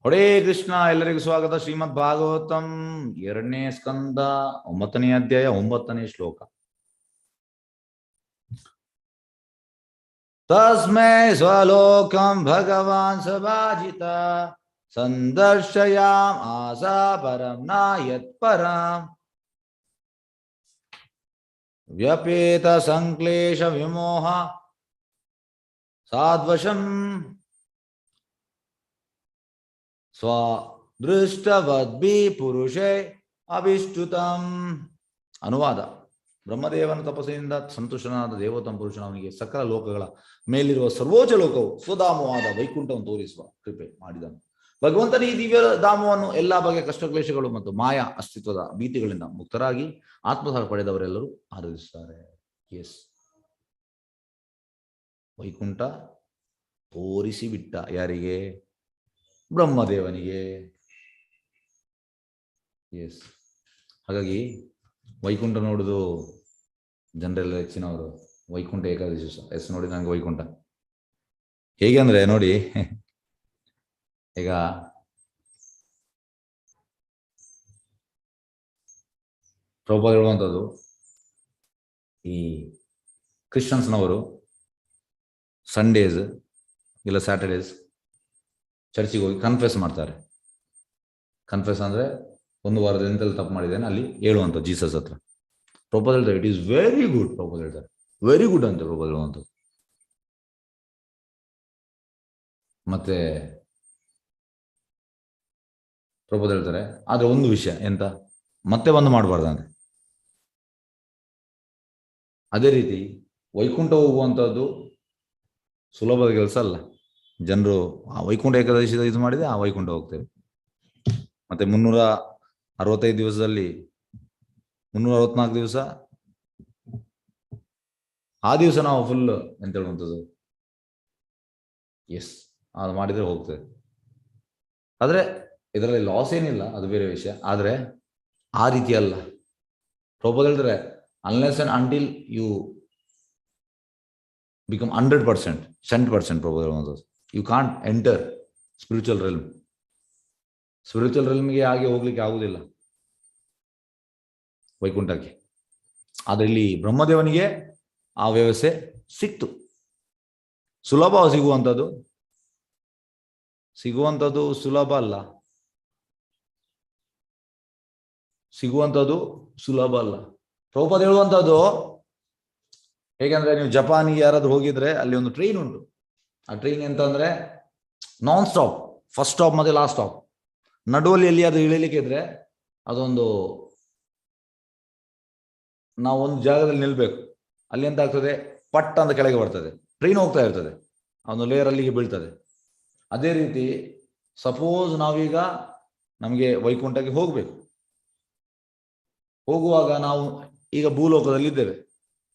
ಹರೇ ಕೃಷ್ಣ. ಎಲ್ಲರಿಗೂ ಸ್ವಾಗತ. ಶ್ರೀಮದ್ ಭಾಗವತಂ 2ನೇ ಸ್ಕಂದ 9ನೇ ಅಧ್ಯಾಯ 9ನೇ ಶ್ಲೋಕ. ತಸ್ಮೈ ಸ್ವಲೋಕಂ ಭಗವಾನ್ ಸಭಾಜಿತ ಸಂದರ್ಶಯಾಂ ಆಸಾ ಪರಂ ನಾಯತ್ ಪರಂ ವ್ಯಪೇತ ಸಂಕ್ಲೇಶ ವಿಮೋಹ ಸಾದ್ವಶಂ ಸ್ವದೃಷ್ಟವದ್ಭಿ ಪುರುಷೇ ಅಭಿಷ್ಟುತಂ. ಅನುವಾದ: ಬ್ರಹ್ಮದೇವನ ತಪಸ್ಸಿನಿಂದ ಸಂತುಷ್ಟನಾದ ದೇವೋತ್ತಮ ಪುರುಷನ ಅವನಿಗೆ ಸಕಲ ಲೋಕಗಳ ಮೇಲಿರುವ ಸರ್ವೋಚ್ಚ ಲೋಕವು ಸ್ವಧಾಮವಾದ ವೈಕುಂಠವನ್ನು ತೋರಿಸುವ ಕೃಪೆ ಮಾಡಿದನು. ಭಗವಂತನ ಈ ದಿವ್ಯ ಧಾಮವನ್ನು ಎಲ್ಲಾ ಬಗೆಯ ಕಷ್ಟಕ್ಲೇಶಗಳು ಮತ್ತು ಮಾಯಾ ಅಸ್ತಿತ್ವದ ಭೀತಿಗಳಿಂದ ಮುಕ್ತರಾಗಿ ಆತ್ಮಸಾರ ಪಡೆದವರೆಲ್ಲರೂ ಆರಾಧಿಸುತ್ತಾರೆ. ಎಸ್, ವೈಕುಂಠ ತೋರಿಸಿ ಬಿಟ್ಟ. ಯಾರಿಗೆ? ಬ್ರಹ್ಮದೇವನಿಗೆ. ಎಸ್, ಹಾಗಾಗಿ ವೈಕುಂಠ ನೋಡುದು ಜನರೆಲ್ಲ ಹೆಚ್ಚಿನವರು ವೈಕುಂಠ ಏಕಾದಶಿ ಎಸ್ ನೋಡಿ ನಂಗೆ ವೈಕುಂಠ ಹೇಗೆ ಅಂದ್ರೆ ನೋಡಿ, ಈಗ ಪ್ರಭುಪಾದ ಹೇಳುವಂಥದ್ದು, ಈ ಕ್ರಿಶ್ಚಿಯನ್ಸ್ನವರು ಸಂಡೇಸ್ ಇಲ್ಲ ಸ್ಯಾಟರ್ಡೇಸ್ ಚರ್ಚಿಗೆ ಹೋಗಿ ಕನ್ಫೆಸ್ ಮಾಡ್ತಾರೆ. ಕನ್ಫೆಸ್ ಅಂದ್ರೆ ಒಂದು ವಾರದ ಎಂತೆಲ್ಲ ತಪ್ಪು ಮಾಡಿದ್ದೇನೆ ಅಲ್ಲಿ ಹೇಳುವಂಥ ಜೀಸಸ್ ಹತ್ರ. ಪ್ರಭುಪಾದ ಹೇಳ್ತಾರೆ it is very good. Prabhupada ಹೇಳ್ತಾರೆ ವೆರಿ ಗುಡ್ ಅಂತ ಪ್ರಭುಪಾದ ಹೇಳುವಂಥದ್ದು. ಮತ್ತೆ ಪ್ರಭುಪಾದ ಹೇಳ್ತಾರೆ ಆದ್ರೆ ಒಂದು ವಿಷಯ ಎಂತ, ಮತ್ತೆ ಬಂದು ಮಾಡಬಾರ್ದಂತೆ. ಅದೇ ರೀತಿ ವೈಕುಂಠ ಹೋಗುವಂಥದ್ದು ಸುಲಭದ ಕೆಲಸ ಅಲ್ಲ. ಜನರು ಆ ವೈಕುಂಠ ಏಕಾದಶಿ ಇದು ಮಾಡಿದೆ ಆ ವೈಕುಂಠ ಹೋಗ್ತೇವೆ. ಮತ್ತೆ 365 ದಿವಸದಲ್ಲಿ 364 ದಿವಸ ಆ ದಿವಸ ನಾವು ಫುಲ್ ಎಂತ ಹೇಳುವಂಥದ್ದು, ಎಸ್ ಅದು ಮಾಡಿದ್ರೆ ಹೋಗ್ತದೆ. ಆದ್ರೆ ಇದರಲ್ಲಿ ಲಾಸ್ ಏನಿಲ್ಲ, ಅದು ಬೇರೆ ವಿಷಯ. ಆದ್ರೆ ಆ ರೀತಿ ಅಲ್ಲ. ಪ್ರಭುಪಾದ ಹೇಳಿದ್ರೆ unless and until you become 100%, 100% Prabhupada ಹೇಳುವಂಥದ್ದು, you can't enter spiritual realm. Spiritual ರೆಲ್ಮ್ಗೆ ಹಾಗೆ ಹೋಗ್ಲಿಕ್ಕೆ ಆಗುದಿಲ್ಲ ವೈಕುಂಠಕ್ಕೆ. ಆದ್ರೆ ಇಲ್ಲಿ ಬ್ರಹ್ಮದೇವನಿಗೆ ಆ ವ್ಯವಸ್ಥೆ ಸಿಕ್ತು. ಸುಲಭ ಸಿಗುವಂಥದ್ದು ಸುಲಭ ಅಲ್ಲ. ಸುಲಭ ಅಲ್ಲ. ಪ್ರಭುಪಾದ ಹೇಳುವಂಥದ್ದು ಹೇಗೆಂದ್ರೆ, ನೀವು ಜಪಾನಿಗೆ ಯಾರಾದ್ರೂ ಹೋಗಿದ್ರೆ ಅಲ್ಲಿ ಒಂದು ಟ್ರೈನ್ ಉಂಟು. ಆ ಟ್ರೈನ್ ಎಂತ ಅಂದ್ರೆ ನಾನ್ ಸ್ಟಾಪ್, ಫಸ್ಟ್ ಸ್ಟಾಪ್ ಮತ್ತೆ ಲಾಸ್ಟ್ ಸ್ಟಾಪ್. ನಡುವಲ್ಲಿ ಎಲ್ಲಿ ಅದು ಇಳಿಲಿಕ್ಕೆ ಇದ್ರೆ ಅದೊಂದು ನಾವು ಒಂದು ಜಾಗದಲ್ಲಿ ನಿಲ್ಬೇಕು. ಅಲ್ಲಿ ಎಂತ ಆಗ್ತದೆ, ಪಟ್ ಅಂತ ಕೆಳಗೆ ಬರ್ತದೆ, ಟ್ರೈನ್ ಹೋಗ್ತಾ ಇರ್ತದೆ, ಒಂದು ಲೇಯರ್ ಅಲ್ಲಿಗೆ ಬೀಳ್ತದೆ. ಅದೇ ರೀತಿ ಸಪೋಸ್ ನಾವೀಗ ನಮಗೆ ವೈಕುಂಠಕ್ಕೆ ಹೋಗ್ಬೇಕು. ಹೋಗುವಾಗ ನಾವು ಈಗ ಭೂಲೋಕದಲ್ಲಿ ಇದ್ದೇವೆ.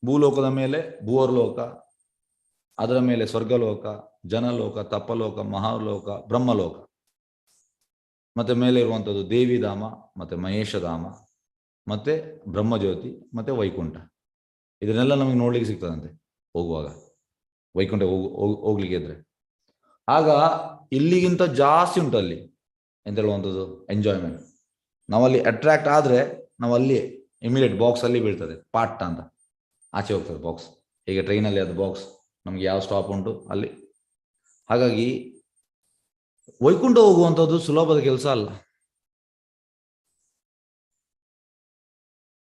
ಭೂಲೋಕದ ಮೇಲೆ ಭೂವರ್ಲೋಕ, ಅದರ ಮೇಲೆ ಸ್ವರ್ಗಲೋಕ, ಜನಲೋಕ, ತಪಲೋಕ, ಮಹಾಲೋಕ, ಬ್ರಹ್ಮಲೋಕ, ಮತ್ತೆ ಮೇಲೆ ಇರುವಂಥದ್ದು ದೇವಿಧಾಮ, ಮತ್ತೆ ಮಹೇಶಧಾಮ, ಮತ್ತೆ ಬ್ರಹ್ಮಜ್ಯೋತಿ, ಮತ್ತೆ ವೈಕುಂಠ. ಇದನ್ನೆಲ್ಲ ನಮಗೆ ನೋಡ್ಲಿಕ್ಕೆ ಸಿಗ್ತದಂತೆ ಹೋಗುವಾಗ, ವೈಕುಂಠ ಹೋಗ್ಲಿಕ್ಕೆ ಇದ್ರೆ. ಆಗ ಇಲ್ಲಿಗಿಂತ ಜಾಸ್ತಿ ಉಂಟು ಅಲ್ಲಿ ಎಂತ ಹೇಳುವಂಥದ್ದು ಎಂಜಾಯ್ಮೆಂಟ್. ನಾವಲ್ಲಿ ಅಟ್ರಾಕ್ಟ್ ಆದ್ರೆ ನಾವು ಅಲ್ಲಿ ಇಮಿಡಿಯೇಟ್ ಬಾಕ್ಸ್ ಅಲ್ಲಿ ಬೀಳ್ತದೆ, ಪಾಟ್ ಅಂತ ಆಚೆ ಹೋಗ್ತದೆ ಬಾಕ್ಸ್. ಈಗ ಟ್ರೈನಲ್ಲಿ ಅದು ಬಾಕ್ಸ್ ನಮ್ಗೆ ಯಾವ ಸ್ಟಾಪ್ ಉಂಟು ಅಲ್ಲಿ. ಹಾಗಾಗಿ ವೈಕುಂಠ ಹೋಗುವಂಥದ್ದು ಸುಲಭದ ಕೆಲಸ ಅಲ್ಲ.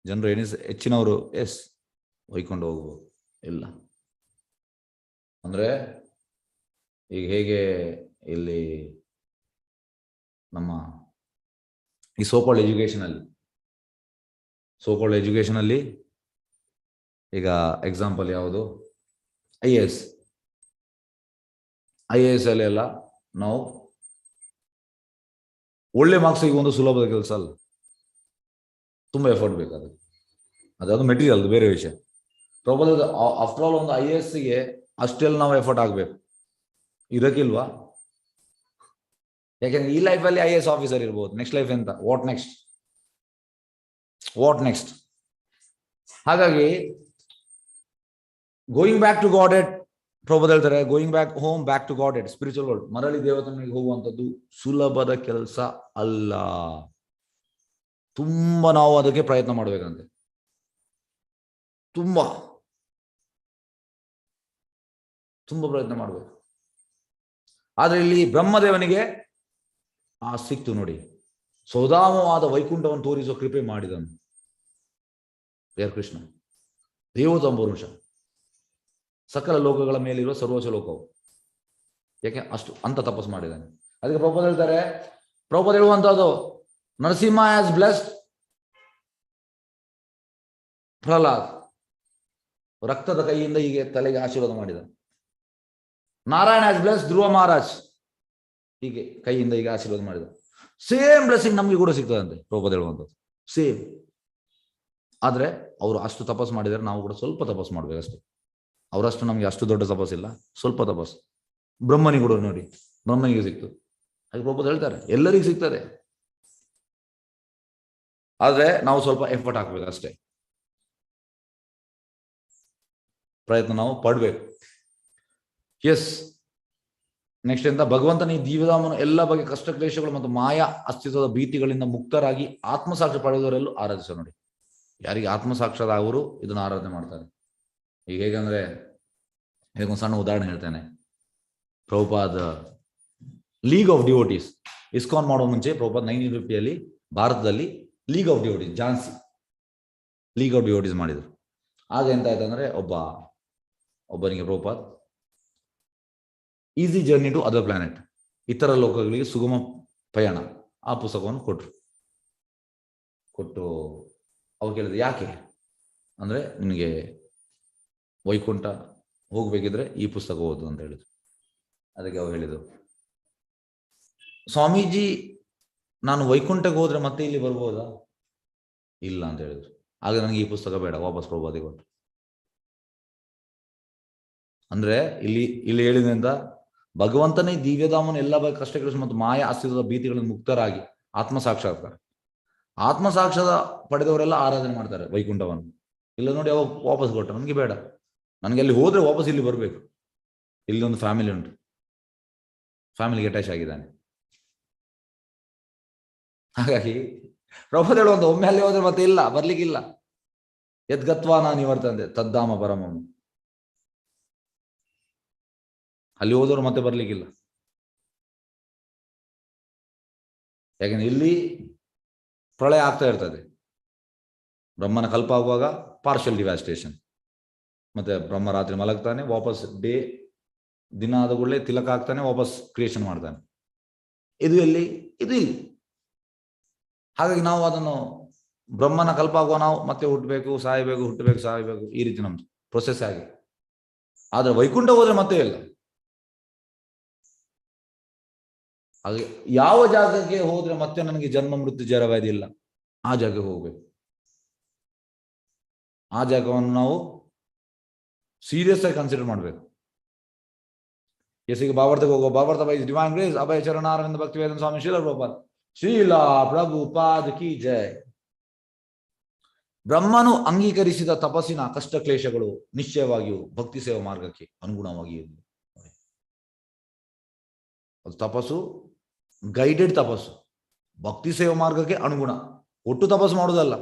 ಜನರು ಹೆಚ್ಚಿನವರು ಎಸ್ ವೈಕುಂಠ ಹೋಗ್ಬೋದು ಇಲ್ಲ ಅಂದ್ರೆ, ಈಗ ಹೇಗೆ ಇಲ್ಲಿ ನಮ್ಮ ಈ ಸೋಕಾಲ್ಡ್ ಎಜುಕೇಶನ್ ಅಲ್ಲಿ ಈಗ ಎಕ್ಸಾಂಪಲ್ ಯಾವುದು, IAS ಅಲ್ಲಿ ಎಲ್ಲ ನಾವು ಒಳ್ಳೆ ಮಾರ್ಕ್ಸ್ ಸಿಗುವ ಸುಲಭದ ಕೆಲಸ ಅಲ್ಲ, ತುಂಬಾ ಎಫರ್ಟ್ ಬೇಕಾದ್ರೆ. ಅದಾದ್ರು ಮೆಟೀರಿಯಲ್ ಬೇರೆ ವಿಷಯ. ಪ್ರೊಬಲ್ ಆಫ್ಟರ್ ಆಲ್ ಒಂದು IASಗೆ ಅಷ್ಟೆಲ್ಲ ನಾವು ಎಫರ್ಟ್ ಆಗ್ಬೇಕು, ಇರಕ್ಕಿಲ್ವಾ? ಯಾಕೆಂದ್ರೆ ಈ ಲೈಫಲ್ಲಿ IAS ಆಫೀಸರ್ ಇರ್ಬೋದು, ನೆಕ್ಸ್ಟ್ ಲೈಫ್ ಎಂತ, ವಾಟ್ ನೆಕ್ಸ್ಟ್. ಹಾಗಾಗಿ going back to Godhead Prabhupada ಹೇಳ್ತಾರೆ, going back home, back to Godhead spiritual world, ಮರಳಿ ದೇವತನಿಗೆ ಹೋಗುವಂಥದ್ದು ಸುಲಭದ ಕೆಲಸ ಅಲ್ಲ. ತುಂಬಾ ನಾವು ಅದಕ್ಕೆ ಪ್ರಯತ್ನ ಮಾಡ್ಬೇಕಂತೆ, ತುಂಬಾ ಪ್ರಯತ್ನ ಮಾಡ್ಬೇಕು. ಆದ್ರೆ ಇಲ್ಲಿ ಬ್ರಹ್ಮದೇವನಿಗೆ ಸಿಕ್ತು ನೋಡಿ, ಸೌದಾಮವಾದ ವೈಕುಂಠವನ್ನು ತೋರಿಸುವ ಕೃಪೆ ಮಾಡಿದನು ದೇವರ ಕೃಷ್ಣ. ದೇವತಂಬರುಷ ಸಕಲ ಲೋಕಗಳ ಮೇಲಿರುವ ಸರ್ವೋಚ್ಚ ಲೋಕವು. ಯಾಕೆ ಅಷ್ಟು ಅಂತ ತಪಸ್ಸು ಮಾಡಿದ್ದಾನೆ. ಅದಕ್ಕೆ ಪ್ರಭುಪಾದ ಹೇಳ್ತಾರೆ, ಪ್ರಭುಪಾದ ಹೇಳುವಂತಹದ್ದು, ನರಸಿಂಹ ಹ್ಯಾಸ್ ಬ್ಲೆಸ್ಡ್ ಪ್ರಹ್ಲಾದ್, ರಕ್ತದ ಕೈಯಿಂದ ಹೀಗೆ ತಲೆಗೆ ಆಶೀರ್ವಾದ ಮಾಡಿದ. ನಾರಾಯಣ ಹ್ಯಾಸ್ ಬ್ಲೆಸ್ಡ್ ಧ್ರುವ ಮಹಾರಾಜ್, ಹೀಗೆ ಕೈಯಿಂದ ಹೀಗೆ ಆಶೀರ್ವಾದ ಮಾಡಿದ. ಸೇಮ್ ಬ್ಲೆಸ್ಸಿಂಗ್ ನಮಗೆ ಕೂಡ ಸಿಗ್ತದಂತೆ ಪ್ರಭುಪಾದ ಹೇಳುವಂಥದ್ದು, ಸೇಮ್. ಆದ್ರೆ ಅವರು ಅಷ್ಟು ತಪಸ್ಸು ಮಾಡಿದರೆ ನಾವು ಕೂಡ ಸ್ವಲ್ಪ ತಪಸ್ಸು ಮಾಡ್ಬೇಕು ಅಷ್ಟೇ. ಅವರಷ್ಟು ನಮಗೆ ಅಷ್ಟು ದೊಡ್ಡ ತಪಸ್ಸಿಲ್ಲ, ಸ್ವಲ್ಪ ತಪಸ್ಸು. ಬ್ರಹ್ಮನಿಗೆ ಕೂಡ ನೋಡಿ, ಬ್ರಹ್ಮನಿಗೆ ಸಿಕ್ತು. ಹಾಗೆ ಪ್ರಭುಪಾದ ಹೇಳ್ತಾರೆ, ಎಲ್ಲರಿಗೂ ಸಿಗ್ತದೆ, ಆದ್ರೆ ನಾವು ಸ್ವಲ್ಪ ಎಫರ್ಟ್ ಹಾಕ್ಬೇಕು ಅಷ್ಟೇ, ಪ್ರಯತ್ನ ನಾವು ಪಡ್ಬೇಕು. ಎಸ್, ನೆಕ್ಸ್ಟ್ ಎಂತ, ಭಗವಂತನ ಈ ದಿವ್ಯಧಾಮನ ಎಲ್ಲ ಬಗೆಯ ಕಷ್ಟ ಕ್ಲೇಶಗಳು ಮತ್ತು ಮಾಯಾ ಅಸ್ತಿತ್ವದ ಭೀತಿಗಳಿಂದ ಮುಕ್ತರಾಗಿ ಆತ್ಮಸಾಕ್ಷಿ ಪಡೆದವರೆಲ್ಲೂ ಆರಾಧಿಸ ನೋಡಿ. ಯಾರಿಗೆ ಆತ್ಮಸಾಕ್ಷಾತ್ ಅವರು ಇದನ್ನು ಆರಾಧನೆ ಮಾಡ್ತಾರೆ. ಈಗ ಹೇಗಂದ್ರೆ, ಇದಕ್ಕೊಂದು ಸಣ್ಣ ಉದಾಹರಣೆ ಹೇಳ್ತೇನೆ. Prabhupada league of devotees ISKCON ಮಾಡೋ ಮುಂಚೆ ಪ್ರಭುಪಾದ 1950 ಭಾರತದಲ್ಲಿ league of devotees, Jhansi league of devotees ಮಾಡಿದರು. ಆಗ ಎಂತ ಆಯ್ತು ಅಂದ್ರೆ, ಒಬ್ಬನಿಗೆ Prabhupad easy journey to other planet, ಇತರ ಲೋಕಗಳಿಗೆ ಸುಗಮ ಪಯಣ, ಆ ಪುಸ್ತಕವನ್ನು ಕೊಟ್ಟು ಅವ್ರು ಕೇಳಿದ್ರು, ಯಾಕೆ ಅಂದ್ರೆ, ನಿನಗೆ ವೈಕುಂಠ ಹೋಗ್ಬೇಕಿದ್ರೆ ಈ ಪುಸ್ತಕ ಓದು ಅಂತ ಹೇಳಿದ್ರು. ಅದಕ್ಕೆ ಅವ್ರು ಹೇಳಿದ್ರು, ಸ್ವಾಮೀಜಿ ನಾನು ವೈಕುಂಠಕ್ಕೆ ಹೋದ್ರೆ ಮತ್ತೆ ಇಲ್ಲಿ ಬರ್ಬೋದಾ? ಇಲ್ಲ ಅಂತ ಹೇಳಿದ್ರು. ಆಗ ನನಗೆ ಈ ಪುಸ್ತಕ ಬೇಡ, ವಾಪಸ್ ಪ್ರಭುಪಾದಿಗೆ ಕೊಟ್ಟು. ಅಂದ್ರೆ ಇಲ್ಲಿ ಹೇಳಿದ್ರಿಂದ ಭಗವಂತನೇ ದಿವ್ಯಧಾಮನ ಎಲ್ಲ ಬಗೆಯ ಕಷ್ಟಗಳು ಮತ್ತು ಮಾಯ ಅಸ್ತಿತ್ವದ ಭೀತಿಗಳಿಂದ ಮುಕ್ತರಾಗಿ ಆತ್ಮಸಾಕ್ಷಾತ್ ಪಡೆದವರೆಲ್ಲ ಆರಾಧನೆ ಮಾಡ್ತಾರೆ ವೈಕುಂಠವನ್ನು. ಇಲ್ಲ ನೋಡಿ, ಅವಾಗ ವಾಪಸ್ ಕೊಟ್ಟ, ನನಗೆ ಬೇಡ, ನನಗೆ ಅಲ್ಲಿ ಹೋದ್ರೆ ವಾಪಸ್ ಇಲ್ಲಿ ಬರಬೇಕು. ಇಲ್ಲಿ ಒಂದು ಫ್ಯಾಮಿಲಿ ಉಂಟು, ಫ್ಯಾಮಿಲಿಗೆ ಅಟ್ಯಾಚ್ ಆಗಿದ್ದಾನೆ. ಹಾಗಾಗಿ ಪ್ರಭುಪಾದ ಹೇಳುವಂತ, ಒಮ್ಮೆ ಅಲ್ಲಿ ಹೋದ್ರೆ ಮತ್ತೆ ಇಲ್ಲ, ಬರ್ಲಿಕ್ಕಿಲ್ಲ. ಯದ್ಗತ್ವಾ ನಾನು ಇವರ್ತಂದೆ ತದ್ದಾಮ ಪರಮಂ, ಅಲ್ಲಿ ಹೋದವರು ಮತ್ತೆ ಬರ್ಲಿಕ್ಕಿಲ್ಲ. ಯಾಕಂದ್ರೆ ಇಲ್ಲಿ ಪ್ರಳಯ ಆಗ್ತಾ ಇರ್ತದೆ. ಬ್ರಹ್ಮನ ಕಲ್ಪ ಆಗುವಾಗ ಪಾರ್ಷಿಯಲ್ ಡಿವಾಸ್ಟೇಷನ್, ಮತ್ತೆ ಬ್ರಹ್ಮ ರಾತ್ರಿ ಮಲಗ್ತಾನೆ, ವಾಪಸ್ ದಿನ ಆದ ಕೂಡಲೇ ತಿಲಕ ಆಗ್ತಾನೆ, ವಾಪಸ್ ಕ್ರಿಯೇಷನ್ ಮಾಡ್ತಾನೆ. ಇದು ಇಲ್ಲಿ. ಹಾಗಾಗಿ ನಾವು ಅದನ್ನು ಬ್ರಹ್ಮನ ಕಲ್ಪ ಆಗುವ ನಾವು ಮತ್ತೆ ಹುಟ್ಟಬೇಕು, ಸಾಯಬೇಕು, ಈ ರೀತಿ ನಮ್ದು ಪ್ರೊಸೆಸ್ ಆಗಿ. ಆದ್ರೆ ವೈಕುಂಠ ಹೋದ್ರೆ ಮತ್ತೆ ಇಲ್ಲ. ಹಾಗೆ ಯಾವ ಜಾಗಕ್ಕೆ ಹೋದ್ರೆ ಮತ್ತೆ ನನಗೆ ಜನ್ಮ ಮೃತ್ಯು ಜರವ್ಯಾಧಿ ಇಲ್ಲ, ಆ ಜಾಗಕ್ಕೆ ಹೋಗ್ಬೇಕು. ಆ ಜಾಗವನ್ನು ನಾವು ಸೀರಿಯಸ್ ಆಗಿ ಕನ್ಸಿಡರ್ ಮಾಡ್ಬೇಕು. ಎಸಿಗೆ ಭಾವಾರ್ಥಕ್ಕೆ ಹೋಗುವ, ಭಾವಾರ್ಥ ಬೈ ಡಿವೈನ್ ಗ್ರೇಸ್ ಅಭಯ ಚರಣಾರವಿಂದ ಭಕ್ತಿ ವೇದಾಂತ ಸ್ವಾಮಿ ಶ್ರೀಲ ಪ್ರಭುಪಾದ ಶ್ರೀಲಾ ಪ್ರಭುಪಾದ ಕಿ ಜಯ. ಬ್ರಹ್ಮನು ಅಂಗೀಕರಿಸಿದ ತಪಸ್ಸಿನ ಕಷ್ಟ ಕ್ಲೇಶಗಳು ನಿಶ್ಚಯವಾಗಿಯೂ ಭಕ್ತಿ ಸೇವಾ ಮಾರ್ಗಕ್ಕೆ ಅನುಗುಣವಾಗಿಯೂ. ತಪಸ್ಸು ಗೈಡೆಡ್ ತಪಸ್ಸು, ಭಕ್ತಿ ಸೇವಾ ಮಾರ್ಗಕ್ಕೆ ಅನುಗುಣ, ಒಟ್ಟು ತಪಸ್ಸು ಮಾಡುವುದಲ್ಲ.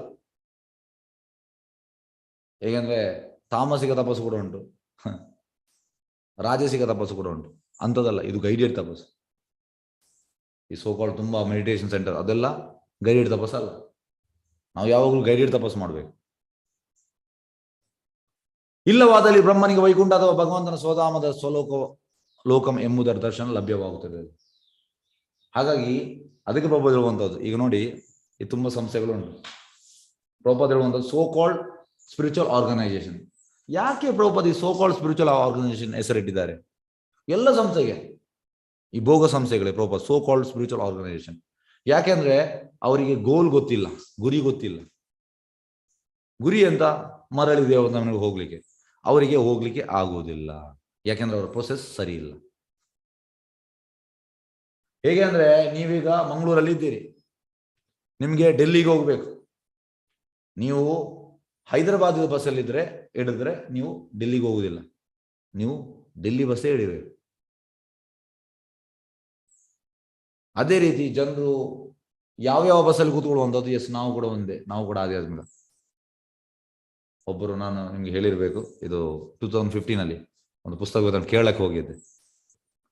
ಹೇಗೆಂದ್ರೆ ತಾಮಸಿಕ ತಪಸ್ಸು ಕೂಡ ಉಂಟು, ರಾಜಸಿಕ ತಪಸ್ಸು ಕೂಡ ಉಂಟು, ಅಂಥದ್ದಲ್ಲ. ಇದು ಗೈಡೆಡ್ ತಪಸ್ಸು. ಈ ಸೋಕಾಲ್ ತುಂಬಾ ಮೆಡಿಟೇಷನ್ ಸೆಂಟರ್ ಅದೆಲ್ಲ ಗೈಡೆಡ್ ತಪಸ್ಸು ಅಲ್ಲ. ನಾವು ಯಾವಾಗಲೂ ಗೈಡೆಡ್ ತಪಸ್ಸು ಮಾಡಬೇಕು. ಇಲ್ಲವಾದಲ್ಲಿ ಬ್ರಹ್ಮನಿಗೆ ವೈಕುಂಠ ಅಥವಾ ಭಗವಂತನ ಸ್ವಧಾಮದ ಲೋಕಂ ಎಂಬುದರ ದರ್ಶನ ಲಭ್ಯವಾಗುತ್ತದೆ. ಹಾಗಾಗಿ ಅದಕ್ಕೆ ಪ್ರಭುಪಾದ ಹೇಳುವಂಥದ್ದು, ಈಗ ನೋಡಿ, ಈ ತುಂಬಾ ಸಂಸ್ಥೆಗಳು ಉಂಟು. ಪ್ರಭುಪಾದ ಹೇಳುವಂಥದ್ದು ಸೋ ಕಾಲ್ಡ್ ಸ್ಪಿರಿಚುವಲ್ ಆರ್ಗನೈಸೇಷನ್. ಯಾಕೆ ಪ್ರಭುಪಾದ ಈ ಸೋ ಕಾಲ್ಡ್ ಸ್ಪಿರಿಚುವಲ್ ಆರ್ಗನೈಸೇಷನ್ ಹೆಸರಿಟ್ಟಿದ್ದಾರೆ? ಎಲ್ಲ ಸಂಸ್ಥೆಗೆ, ಈ ಭೋಗ ಸಂಸ್ಥೆಗಳೇ Prabhupada so called spiritual organisation. ಯಾಕೆಂದ್ರೆ ಅವರಿಗೆ ಗೋಲ್ ಗೊತ್ತಿಲ್ಲ, ಗುರಿ ಗೊತ್ತಿಲ್ಲ. ಗುರಿ ಅಂತ ಮರಳಿ ದೇವಸ್ಥಾನಕ್ಕೆ ಹೋಗ್ಲಿಕ್ಕೆ, ಅವರಿಗೆ ಹೋಗ್ಲಿಕ್ಕೆ ಆಗುವುದಿಲ್ಲ. ಯಾಕೆಂದ್ರೆ ಅವರ ಪ್ರೊಸೆಸ್ ಸರಿ ಇಲ್ಲ. ಹೇಗೆ ಅಂದ್ರೆ, ನೀವೀಗ ಮಂಗಳೂರಲ್ಲಿ ಇದ್ದೀರಿ, ನಿಮ್ಗೆ ಡೆಲ್ಲಿಗೆ ಹೋಗ್ಬೇಕು. ನೀವು ಹೈದರಾಬಾದ್ ಬಸ್ಸಲ್ಲಿದ್ರೆ ಹಿಡಿದ್ರೆ ನೀವು ಡೆಲ್ಲಿಗೆ ಹೋಗುವುದಿಲ್ಲ, ನೀವು ಡೆಲ್ಲಿ ಬಸ್ಸೇ ಹಿಡಿಬೇಕು. ಅದೇ ರೀತಿ ಜನರು ಯಾವ್ಯಾವ ಬಸ್ಸಲ್ಲಿ ಕೂತ್ಕೊಳ್ಳುವಂಥದ್ದು. ಎಸ್, ನಾವು ಕೂಡ ಒಂದೇ, ನಾವು ಕೂಡ ಆಧ್ಯಾತ್ಮಿಕ. ಒಬ್ಬರು, ನಾನು ನಿಮ್ಗೆ ಹೇಳಿರ್ಬೇಕು, ಇದು 2015 ಒಂದು ಪುಸ್ತಕ ಕೇಳಕ್ಕೆ ಹೋಗಿದ್ದೆ.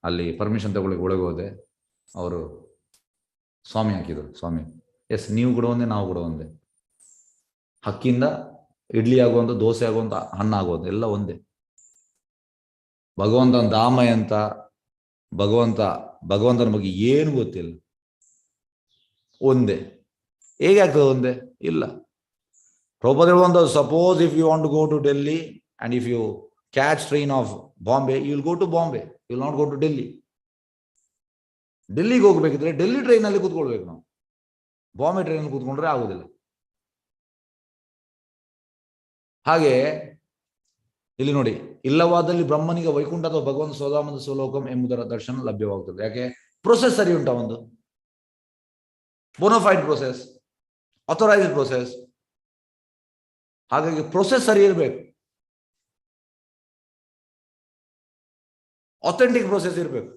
ಅಲ್ಲಿ ಪರ್ಮಿಷನ್ ತಗೊಳ್ಳಿಕ್ಕೆ ಒಳಗೆ ಹೋದೆ. ಅವರು ಸ್ವಾಮಿ ಹಾಕಿದ್ರು. ಸ್ವಾಮಿ, ಎಸ್, ನೀವು ಕೂಡ ಒಂದೇ, ನಾವು ಕೂಡ ಒಂದೇ. ಹಕ್ಕಿಂದ ಇಡ್ಲಿ ಆಗುವಂಥ, ದೋಸೆ ಆಗುವಂಥ, ಹಣ್ಣು ಆಗುವಂಥ ಎಲ್ಲ ಒಂದೇ. ಭಗವಂತನ ಧಾಮ ಅಂತ, ಭಗವಂತನ ಬಗ್ಗೆ ಏನು ಗೊತ್ತಿಲ್ಲ, ಒಂದೇ. ಹೇಗೆ ಆಗ್ತದೆ ಒಂದೇ? ಇಲ್ಲ. ಪ್ರಭುಪಾದ ಹೇಳುವಂಥದ್ದು, suppose if you want to go to Delhi and if you catch train of Bombay, you will go to Bombay, you will not go to Delhi. ಡೆಲ್ಲಿಗೆ ಹೋಗ್ಬೇಕಿದ್ರೆ ಡೆಲ್ಲಿ ಟ್ರೈನಲ್ಲಿ ಕೂತ್ಕೊಳ್ಬೇಕು ನಾವು. ಬಾಂಬೆ ಟ್ರೈನಲ್ಲಿ ಕೂತ್ಕೊಂಡ್ರೆ ಆಗುದಿಲ್ಲ. ಹಾಗೆ ಇಲ್ಲಿ ನೋಡಿ, ಇಲ್ಲವಾದಲ್ಲಿ ಬ್ರಹ್ಮನಿಗೆ ವೈಕುಂಠ ಅಥವಾ ಭಗವಂತ ಸೋದಾಮದ ಸೋಲೋಕಂ ಎಂಬುದರ ದರ್ಶನ ಲಭ್ಯವಾಗುತ್ತದೆ. ಯಾಕೆ? ಪ್ರೊಸೆಸ್ ಸರಿ ಉಂಟಾ? ಒಂದು ಬೋನೋಫೈಡ್ ಪ್ರೊಸೆಸ್, ಅಥರೈಸ್ಡ್ ಪ್ರೊಸೆಸ್. ಹಾಗಾಗಿ ಪ್ರೊಸೆಸ್ ಸರಿ ಇರಬೇಕು, ಅಥೆಂಟಿಕ್ ಪ್ರೊಸೆಸ್ ಇರಬೇಕು.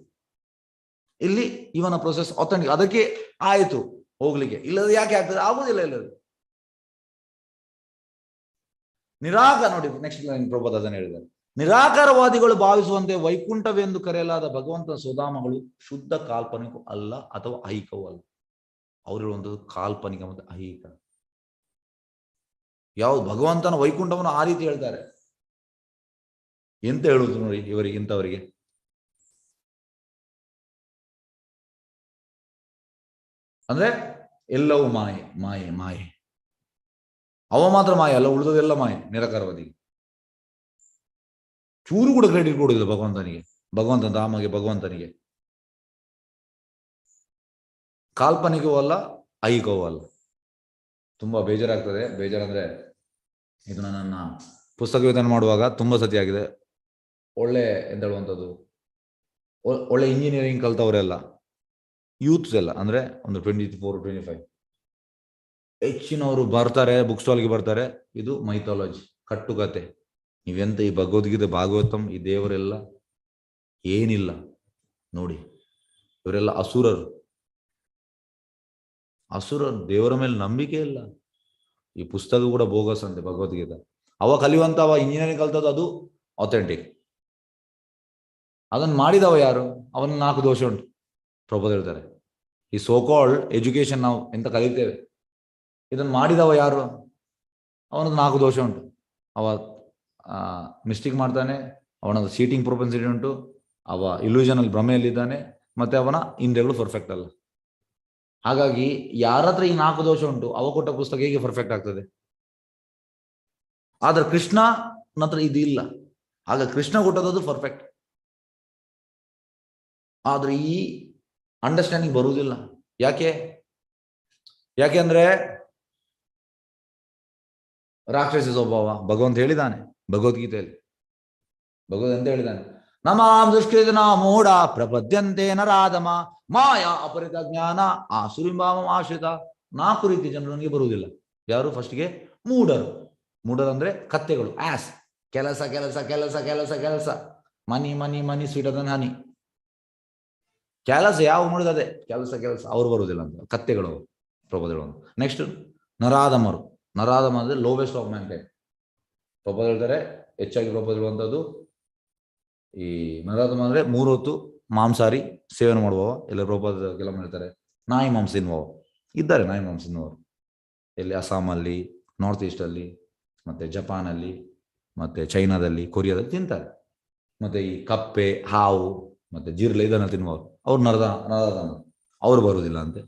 ಇಲ್ಲಿ ಇವನ ಪ್ರೊಸೆಸ್ ಅಥೆಂಟಿಕ್, ಅದಕ್ಕೆ ಆಯಿತು ಹೋಗ್ಲಿಕ್ಕೆ. ಇಲ್ಲದ ಯಾಕೆ ಆಗ್ತದೆ? ಆಗುದಿಲ್ಲ. ಇಲ್ಲದ ನಿರಾಕಾರ. ನೋಡಿ, ನೆಕ್ಸ್ಟ್ ಲೈನ್ ಪ್ರಭುಪಾದ ಅದನ್ನು ಹೇಳಿದ್ದಾರೆ. ನಿರಾಕಾರವಾದಿಗಳು ಭಾವಿಸುವಂತೆ ವೈಕುಂಠವೆಂದು ಕರೆಯಲಾದ ಭಗವಂತನ ಸುಧಾಮಗಳು ಶುದ್ಧ ಕಾಲ್ಪನಿಕ ಅಲ್ಲ ಅಥವಾ ಐಹಿಕವೂ ಅಲ್ಲ. ಅವರು ಹೇಳುವಂಥದ್ದು ಕಾಲ್ಪನಿಕ ಮತ್ತು ಐಹಿಕ. ಯಾವುದು? ಭಗವಂತನ ವೈಕುಂಠವನ್ನು ಆ ರೀತಿ ಹೇಳ್ತಾರೆ. ಎಂತ ಹೇಳುವುದು ನೋಡಿ ಇವರಿಗೆ, ಇಂಥವರಿಗೆ. ಅಂದ್ರೆ ಎಲ್ಲವೂ ಮಾಯೆ, ಮಾಯೆ, ಮಾಯೆ. ಅವ ಮಾತ್ರ ಮಾಯೆ ಅಲ್ಲ, ಉಳಿದದೆಲ್ಲ ಮಾಯೆ. ನಿರಾಕಾರವಾದಿಗೆ ಚೂರು ಕೂಡ ಕ್ರೆಡಿಟ್ ಕೊಡುದಿಲ್ಲ ಭಗವಂತನಿಗೆ, ಭಗವಂತನ ಧಾಮಗೆ, ಭಗವಂತನಿಗೆ. ಕಾಲ್ಪನಿಕವೂ ಅಲ್ಲ, ಐಹಿಕವೂ ಅಲ್ಲ. ತುಂಬಾ ಬೇಜಾರಾಗ್ತದೆ. ಬೇಜಾರಂದ್ರೆ, ಇದು ನನ್ನ ಪುಸ್ತಕ ವಿತರಣೆ ಮಾಡುವಾಗ ತುಂಬಾ ಸತಿ ಆಗಿದೆ. ಒಳ್ಳೆ ಎಂತ ಹೇಳುವಂಥದ್ದು, ಒಳ್ಳೆ ಇಂಜಿನಿಯರಿಂಗ್ ಕಲ್ತವರೆಲ್ಲ, ಯೂತ್ಸ್ ಎಲ್ಲ, ಅಂದ್ರೆ ಒಂದು 24-25 ಹೆಚ್ಚಿನವರು ಬರ್ತಾರೆ, ಬುಕ್ ಸ್ಟಾಲ್ಗೆ ಬರ್ತಾರೆ. ಇದು ಮೈಥಾಲಜಿ, ಕಟ್ಟುಕತೆ. ನೀವೆಂತ ಈ ಭಗವದ್ಗೀತೆ, ಭಾಗವತಂ, ಈ ದೇವರೆಲ್ಲ ಏನಿಲ್ಲ ನೋಡಿ. ಇವರೆಲ್ಲ ಅಸುರರು. ದೇವರ ಮೇಲೆ ನಂಬಿಕೆ ಇಲ್ಲ. ಈ ಪುಸ್ತಕ ಕೂಡ ಬೋಗಸ್ ಅಂತೆ ಭಗವದ್ಗೀತೆ. ಅವ ಕಲಿಯುವಂತ, ಅವ ಇಂಜಿನಿಯರಿಂಗ್ ಕಲ್ತದ್ದು, ಅದು ಅಥೆಂಟಿಕ್. ಅದನ್ನು ಮಾಡಿದವ ಯಾರು? ಅವನ 4 ದೋಷ ಉಂಟು. ಪ್ರಭುಪಾದ ಹೇಳ್ತಾರೆ, ಈ ಸೋಕಾಲ್ಡ್ ಎಜುಕೇಶನ್ ನಾವು ಎಂತ ಕಲಿತೇವೆ, ಇದನ್ನು ಮಾಡಿದವ ಯಾರು? ಅವನದು 4 ದೋಷ ಉಂಟು. ಅವ ಮಿಸ್ಟೇಕ್ ಮಾಡ್ತಾನೆ, ಅವನದು ಸೀಟಿಂಗ್ ಪ್ರೊಪೆನ್ಸಿಟಿ ಉಂಟು, ಅವ ಇಲ್ಯೂಷನಲ್ ಭ್ರಮೆಯಲ್ಲಿದ್ದಾನೆ, ಮತ್ತೆ ಅವನ ಇಂದ್ರಿಯಗಳು ಪರ್ಫೆಕ್ಟ್ ಅಲ್ಲ. ಹಾಗಾಗಿ ಯಾರ ಹತ್ರ ಈ 4 ದೋಷ ಉಂಟು, ಅವ ಕೊಟ್ಟ ಪುಸ್ತಕ ಹೇಗೆ ಪರ್ಫೆಕ್ಟ್ ಆಗ್ತದೆ? ಆದ್ರೆ ಕೃಷ್ಣ ಹತ್ರ ಇದು ಇಲ್ಲ. ಆಗ ಕೃಷ್ಣ ಕೊಟ್ಟದ್ದು ಪರ್ಫೆಕ್ಟ್. ಆದ್ರೆ ಈ ಅಂಡರ್ಸ್ಟ್ಯಾಂಡಿಂಗ್ ಬರುವುದಿಲ್ಲ. ಯಾಕೆಂದ್ರೆ ರಾಕ್ಷಸ ಸ್ವಭಾವ. ಭಗವಂತ ಹೇಳಿದ್ದಾನೆ ಭಗವದ್ಗೀತೆಯಲ್ಲಿ. ಭಗವಂತ ಎಂತ ಹೇಳಿದ್ದಾನೆ? ನಮಾಂ ದುಷ್ಕೃತನ ಮೂಢ ಪ್ರಪದ್ಯಂತೆ ನರಾಧಮ ಮಾಯಾ ಅಪರಿತ ಜ್ಞಾನ ಆಸುರಿಂಭಾವಂ ಆಶ್ರಿತ. 4 ರೀತಿ ಜನರು ನನಗೆ ಬರುವುದಿಲ್ಲ. ಯಾರು? ಫಸ್ಟ್ಗೆ ಮೂಢರು. ಮೂಢರು ಅಂದ್ರೆ ಕತ್ತೆಗಳು. ಆಸ್, ಕೆಲಸ ಕೆಲಸ ಕೆಲಸ ಕೆಲಸ ಕೆಲಸ, ಮನಿ ಮನಿ ಮನಿ ಸ್ವೀಟರ್ ದನ್ ಹನಿ. ಕೆಲಸ ಯಾವ ನೋಡಿದ ಅದೇ ಕೆಲಸ ಕೆಲಸ. ಅವ್ರು ಬರುವುದಿಲ್ಲ ಅಂತ, ಕತ್ತೆಗಳು ಪ್ರಭುಪಾದ. ನೆಕ್ಸ್ಟ್ ನರಾಧಮರು. ನರಾಧಮ ಅಂದ್ರೆ lowest of man type. Prabhupada ಹೇಳ್ತಾರೆ, ಹೆಚ್ಚಾಗಿ ಪ್ರಭುಪಾದ ಹೇಳುವಂಥದ್ದು, ಈ ನರಾಧಮ ಅಂದ್ರೆ 3 ಹೊತ್ತು ಮಾಂಸಾಹಾರಿ ಸೇವನೆ ಮಾಡುವವ. ಎಲ್ಲ ಪ್ರಭುಪಾದ ಕೆಲವೊಮ್ಮೆ ಹೇಳ್ತಾರೆ ನಾಯಿ ಮಾಂಸ ತಿನ್ನುವವ ಇದ್ದಾರೆ. ನಾಯಿ ಮಾಂಸ ತಿನ್ನುವವರು ಎಲ್ಲಿ? ಅಸ್ಸಾಮಲ್ಲಿ, ನಾರ್ತ್ ಈಸ್ಟ್ ಅಲ್ಲಿ, ಮತ್ತೆ ಜಪಾನಲ್ಲಿ, ಮತ್ತೆ ಚೈನಾದಲ್ಲಿ, ಕೊರಿಯಾದಲ್ಲಿ ತಿಂತಾರೆ. ಮತ್ತೆ ಈ ಕಪ್ಪೆ, ಹಾವು, ಮತ್ತೆ ಜಿರ್ಲೆ ಇದನ್ನ ತಿನ್ನುವವರು ಅವ್ರು ನರಾಧಮ. ಅವರು ಬರುವುದಿಲ್ಲ ಅಂತೆ.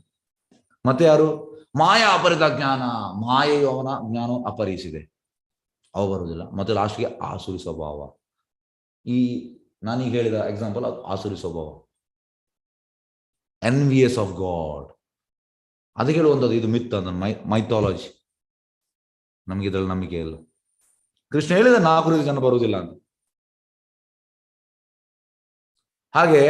ಮತ್ತೆ ಯಾರು? ಮಾಯಾ ಅಪರಿತ ಜ್ಞಾನ. ಮಾಯೆಯು ಅವನ ಜ್ಞಾನ ಅಪರಿಸಿದೆ, ಅವು ಬರುವುದಿಲ್ಲ. ಮತ್ತೆ ಲಾಸ್ಟ್ಗೆ ಆಸುರಿ ಸ್ವಭಾವ. ಈ ನಾನೀಗ ಹೇಳಿದ ಎಕ್ಸಾಂಪಲ್ ಅದು ಆಸುರಿ ಸ್ವಭಾವ. Envious of god. ಅದಕ್ಕೆ ಹೇಳುವಂಥದ್ದು ಇದು ಮಿತ್ ಅಂತ, ಮೈಥಾಲಜಿ. ನಮ್ಗೆ ಇದ್ರಲ್ಲಿ ನಂಬಿಕೆ ಇಲ್ಲ. ಕೃಷ್ಣ ಹೇಳಿದ 4 ರೀತಿ ಜನ ಬರುವುದಿಲ್ಲ ಅಂತ. ಹಾಗೆ